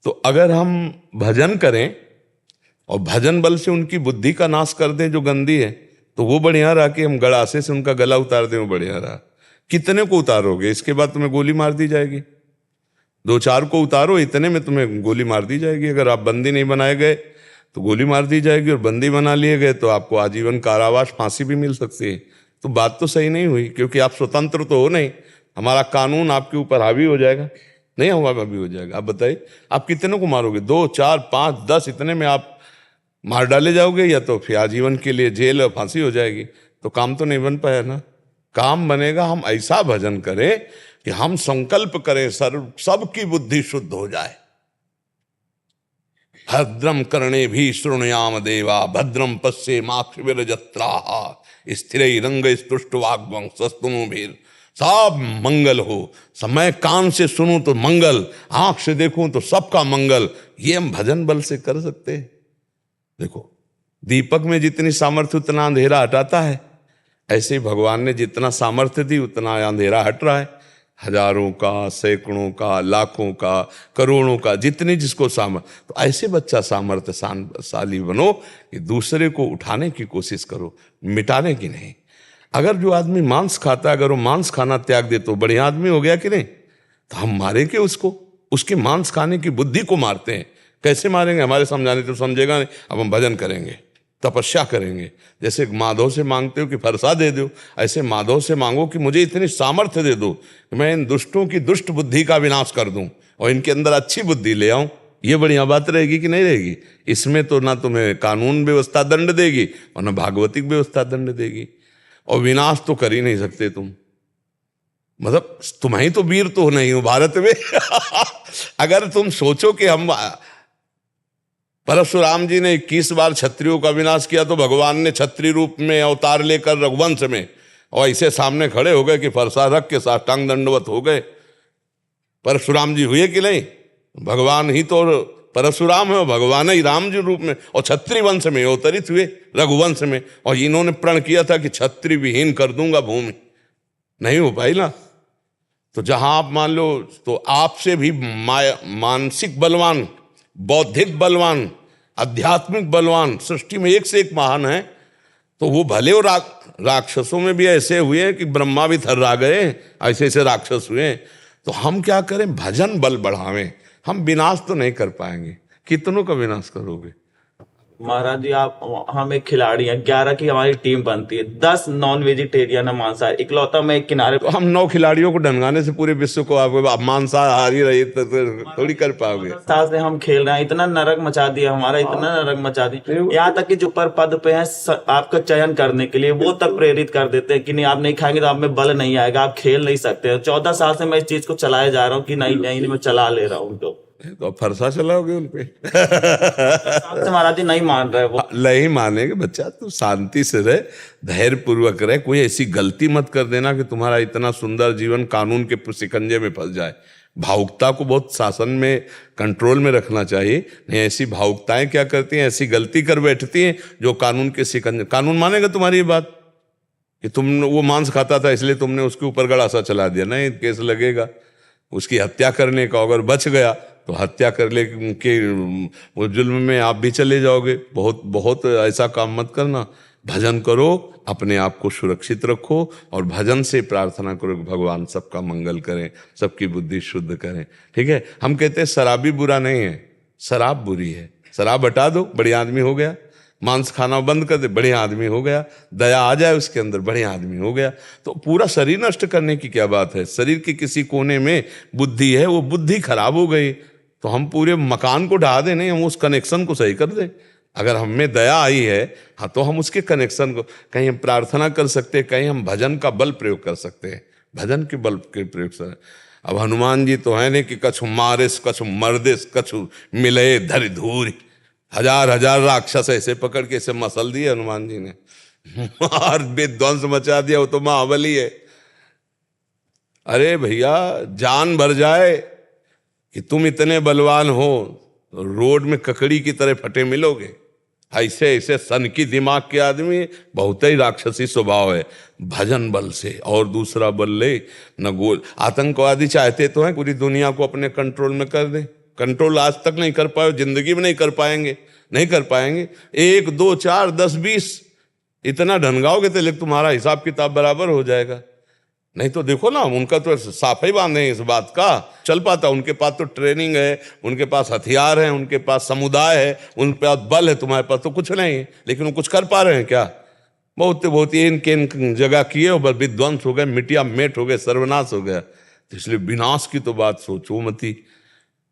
तो अगर हम भजन करें और भजन बल से उनकी बुद्धि का नाश कर दें जो गंदी है, तो वो बढ़िया रहा कि हम गड़ासे से उनका गला उतार दें, वो बढ़िया रहा। कितने को उतारोगे? इसके बाद तुम्हें गोली मार दी जाएगी। 2-4 को उतारो, इतने में तुम्हें गोली मार दी जाएगी। अगर आप बंदी नहीं बनाए गए तो गोली मार दी जाएगी, और बंदी बना लिए गए तो आपको आजीवन कारावास, फांसी भी मिल सकती है। तो बात तो सही नहीं हुई, क्योंकि आप स्वतंत्र तो हो नहीं। हमारा कानून आपके ऊपर हावी हो जाएगा, नहीं हुआ हावी हो जाएगा। आप बताइए, आप कितने को मारोगे? 2, 4, 5, 10, इतने में आप मार डाले जाओगे, या तो फिर आजीवन के लिए जेल और फांसी हो जाएगी। तो काम तो नहीं बन पाया ना। काम बनेगा हम ऐसा भजन करें कि हम संकल्प करें सबकी बुद्धि शुद्ध हो जाए। भद्रम कर्णे भी शृणुयाम देवा, भद्रम पश्येमाक्षिविरजत्राः, स्थिरैरंग स्तुष्टवाग्वं सस्तनुभिर्। सब मंगल हो। सब मैं कान से सुनूं तो मंगल, आंख से देखूं तो सबका मंगल। ये हम भजन बल से कर सकते हैं। देखो, दीपक में जितनी सामर्थ्य उतना अंधेरा हटाता है, ऐसे ही भगवान ने जितना सामर्थ्य दी उतना अंधेरा हट रहा है। हजारों का, सैकड़ों का, लाखों का, करोड़ों का, जितनी जिसको सामर्थ्य। तो ऐसे बच्चा सामर्थ्यशाली बनो कि दूसरे को उठाने की कोशिश करो, मिटाने की नहीं। अगर जो आदमी मांस खाता है, अगर वो मांस खाना त्याग दे तो बढ़िया आदमी हो गया कि नहीं? तो हम मारेंगे उसको, उसके मांस खाने की बुद्धि को मारते हैं। कैसे मारेंगे? हमारे समझाने तो समझेगा नहीं। अब हम भजन करेंगे, तपस्या करेंगे। जैसे माधव से मांगते हो कि फरसा दे दो, ऐसे माधव से मांगो कि मुझे इतनी सामर्थ्य दे दो कि मैं इन दुष्टों की दुष्ट बुद्धि का विनाश कर दूं और इनके अंदर अच्छी बुद्धि ले आऊं। ये बढ़िया बात रहेगी कि नहीं रहेगी? इसमें तो ना तुम्हें कानून व्यवस्था दंड देगी और ना भागवतिक व्यवस्था दंड देगी। और विनाश तो कर ही नहीं सकते तुम, मतलब तुम्हें तो वीर तो नहीं हो भारत में। अगर तुम सोचो कि हम परशुराम जी ने 21 बार क्षत्रियों का विनाश किया, तो भगवान ने क्षत्रिय रूप में अवतार लेकर रघुवंश में, और ऐसे सामने खड़े हो गए कि फरसा रख के साष्टांग दंडवत हो गए। परशुराम जी हुए कि नहीं? भगवान ही तो परशुराम है, भगवान ही राम जी रूप में, और क्षत्रिय वंश में अवतरित हुए रघुवंश में। और इन्होंने प्रण किया था कि क्षत्रिय विहीन कर दूंगा भूमि। नहीं हो पाई ना। तो जहां आप मान लो, तो आपसे भी मानसिक बलवान, बौद्धिक बलवान, आध्यात्मिक बलवान सृष्टि में एक से एक महान है। तो वो भले और राक्षसों में भी ऐसे हुए हैं कि ब्रह्मा भी थर्रा गए, ऐसे ऐसे राक्षस हुए। तो हम क्या करें? भजन बल बढ़ावें। हम विनाश तो नहीं कर पाएंगे। कितनों का विनाश करोगे? महाराज जी आप, हम एक खिलाड़ी हैं, 11 की हमारी टीम बनती है, 10 नॉन वेजिटेरियन है, मांसाहारी, इकलौता मैं एक किनारे। तो हम 9 खिलाड़ियों को ढंगाने से पूरे विश्व को आप मांसाहारी रही तो थोड़ी कर पाओगे। साल से हम खेल रहे हैं, इतना नरक मचा दिया हमारा, इतना नरक मचा दिया, यहाँ तक कि जो ऊपर पद पे हैं आपका चयन करने के लिए वो तक प्रेरित कर देते हैं कि नहीं आप नहीं खाएंगे तो आप में बल नहीं आएगा, आप खेल नहीं सकते। 14 साल से मैं इस चीज को चलाया जा रहा हूँ कि नहीं नहीं मैं चला ले रहा हूँ उनको। तो फरसा चलाओगे उनपे? महाराज जी नहीं मान रहे, वो नहीं मानेंगे। बच्चा तो शांति से रहे, धैर्य पूर्वक रहे, कोई ऐसी गलती मत कर देना कि तुम्हारा इतना सुंदर जीवन कानून के शिकंजे में फंस जाए। भावुकता को बहुत शासन में, कंट्रोल में रखना चाहिए। नहीं, ऐसी भावुकताएं क्या करती हैं, ऐसी गलती कर बैठती हैं जो कानून के शिकंजे। कानून मानेगा तुम्हारी ये बात कि तुम वो मांस खाता था इसलिए तुमने उसके ऊपर गड़ासा चला दिया? नहीं, केस लगेगा। उसकी हत्या करने का अगर बच गया तो हत्या कर ले के वो जुल्म में आप भी चले जाओगे। बहुत बहुत ऐसा काम मत करना। भजन करो, अपने आप को सुरक्षित रखो और भजन से प्रार्थना करो कि भगवान सबका मंगल करें, सबकी बुद्धि शुद्ध करें। ठीक है? हम कहते हैं शराबी बुरा नहीं है, शराब बुरी है। शराब हटा दो, बढ़िया आदमी हो गया। मांस खाना बंद कर दे, बढ़िया आदमी हो गया। दया आ जाए उसके अंदर, बढ़िया आदमी हो गया। तो पूरा शरीर नष्ट करने की क्या बात है? शरीर के किसी कोने में बुद्धि है, वो बुद्धि खराब हो गई तो हम पूरे मकान को ढा दें? नहीं, हम उस कनेक्शन को सही कर दें। अगर हम में दया आई है, हाँ, तो हम उसके कनेक्शन को, कहीं हम प्रार्थना कर सकते हैं, कहीं हम भजन का बल प्रयोग कर सकते हैं। भजन के बल के प्रयोग से अब हनुमान जी तो है नहीं कि कछु मारिस कछु मर्दिस कछु मिले धरि धूरी। 1000 राक्षस ऐसे पकड़ के ऐसे मसल दिए हनुमान जी ने, मार विध्वंस मचा दिया। वो तो महाबली है। अरे भैया, जान भर जाए कि तुम इतने बलवान हो, रोड में ककड़ी की तरह फटे मिलोगे। ऐसे ऐसे सन की दिमाग के आदमी, बहुत ही राक्षसी स्वभाव है। भजन बल से और दूसरा बल ले न गोल। आतंकवादी चाहते तो हैं पूरी दुनिया को अपने कंट्रोल में कर दें। कंट्रोल आज तक नहीं कर पाए, जिंदगी में नहीं कर पाएंगे, नहीं कर पाएंगे। 1 2 4 10 20 इतना ढंगाओगे तो लेकिन तुम्हारा हिसाब किताब बराबर हो जाएगा। नहीं तो देखो ना, उनका तो साफा ही बांधे हैं इस बात का। चल पाता, उनके पास तो ट्रेनिंग है, उनके पास हथियार है, उनके पास समुदाय है, उनके पास बल है। तुम्हारे पास तो कुछ नहीं है, लेकिन वो कुछ कर पा रहे हैं क्या? बहुत बहुत इनके जगह किए और विध्वंस हो गए, मिटिया मेट हो गए, सर्वनाश हो गया। तो इसलिए विनाश की तो बात सोचो मती।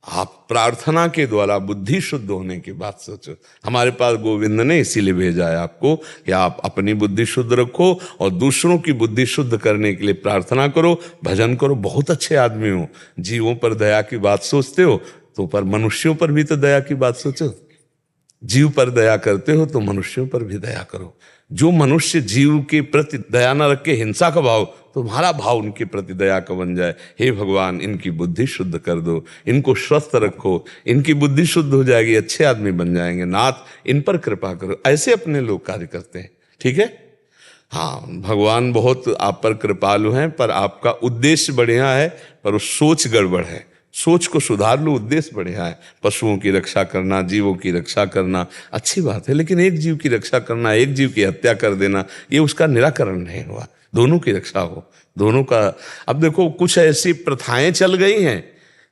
आप प्रार्थना के द्वारा बुद्धि शुद्ध होने की बात सोचो। हमारे पास गोविंद ने इसीलिए भेजा है आपको कि आप अपनी बुद्धि शुद्ध रखो और दूसरों की बुद्धि शुद्ध करने के लिए प्रार्थना करो, भजन करो। बहुत अच्छे आदमी हो, जीवों पर दया की बात सोचते हो तो पर मनुष्यों पर भी तो दया की बात सोचो। जीव पर दया करते हो तो मनुष्यों पर भी दया करो। जो मनुष्य जीव के प्रति दया न रखे, हिंसा का भाव, तुम्हारा भाव उनके प्रति दया का बन जाए। हे भगवान, इनकी बुद्धि शुद्ध कर दो, इनको स्वस्थ रखो, इनकी बुद्धि शुद्ध हो जाएगी, अच्छे आदमी बन जाएंगे। नाथ, इन पर कृपा करो। ऐसे अपने लोग कार्य करते हैं। ठीक है? हाँ, भगवान बहुत आप पर कृपालु हैं, पर आपका उद्देश्य बढ़िया है, पर वो सोच गड़बड़ है। सोच को सुधार लो, उद्देश्य बढ़िया है। पशुओं की रक्षा करना, जीवों की रक्षा करना अच्छी बात है, लेकिन एक जीव की रक्षा करना, एक जीव की हत्या कर देना, ये उसका निराकरण नहीं हुआ। दोनों की रक्षा हो, दोनों का। अब देखो, कुछ ऐसी प्रथाएं चल गई हैं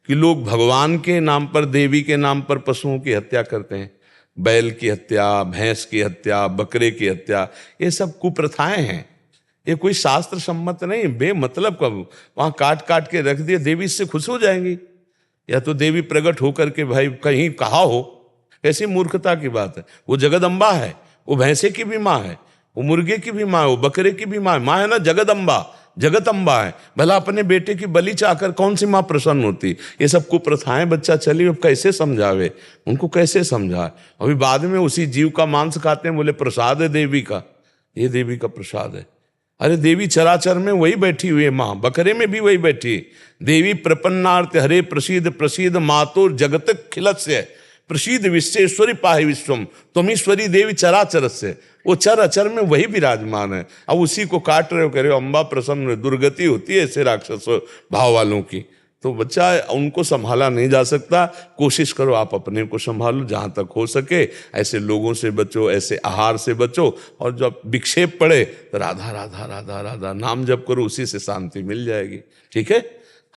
कि लोग भगवान के नाम पर, देवी के नाम पर पशुओं की हत्या करते हैं। बैल की हत्या, भैंस की हत्या, बकरे की हत्या, ये सब कुप्रथाएं हैं। ये कोई शास्त्र सम्मत नहीं, बेमतलब का वहां काट काट के रख दिए। देवी इससे खुश हो जाएंगी? या तो देवी प्रकट होकर के भाई कहीं कहा हो, कैसी मूर्खता की बात है। वो जगदम्बा है, वो भैंसे की भी माँ है, वो मुर्गे की भी माँ है, वो बकरे की भी माँ है। माँ है ना जगदम्बा, जगदम्बा है। भला अपने बेटे की बलि चाहकर कौन सी माँ प्रसन्न होती? ये सब कुप्रथाएं बच्चा चली, अब कैसे समझावे उनको, कैसे समझाए? अभी बाद में उसी जीव का मांस खाते हैं, बोले प्रसाद है देवी का, ये देवी का प्रसाद है। अरे देवी चराचर में वही बैठी हुई है, माँ बकरे में भी वही बैठी है। देवी प्रपन्नार्थ हरे प्रसीद प्रसीद मातुर जगत खिलस्य प्रसीद विश्वेश्वरी पाहि विश्वम तुमीश्वरी देवी चराचर से। वो चर अचर में वही विराजमान है। अब उसी को काट रहे हो, कह रहे हो अम्बा प्रसन्न। दुर्गति होती है ऐसे राक्षस भाव वालों की। तो बच्चा, उनको संभाला नहीं जा सकता। कोशिश करो आप अपने को संभालो जहाँ तक हो सके। ऐसे लोगों से बचो, ऐसे आहार से बचो। और जब विक्षेप पड़े तो राधा राधा राधा राधा नाम जप करो, उसी से शांति मिल जाएगी। ठीक है?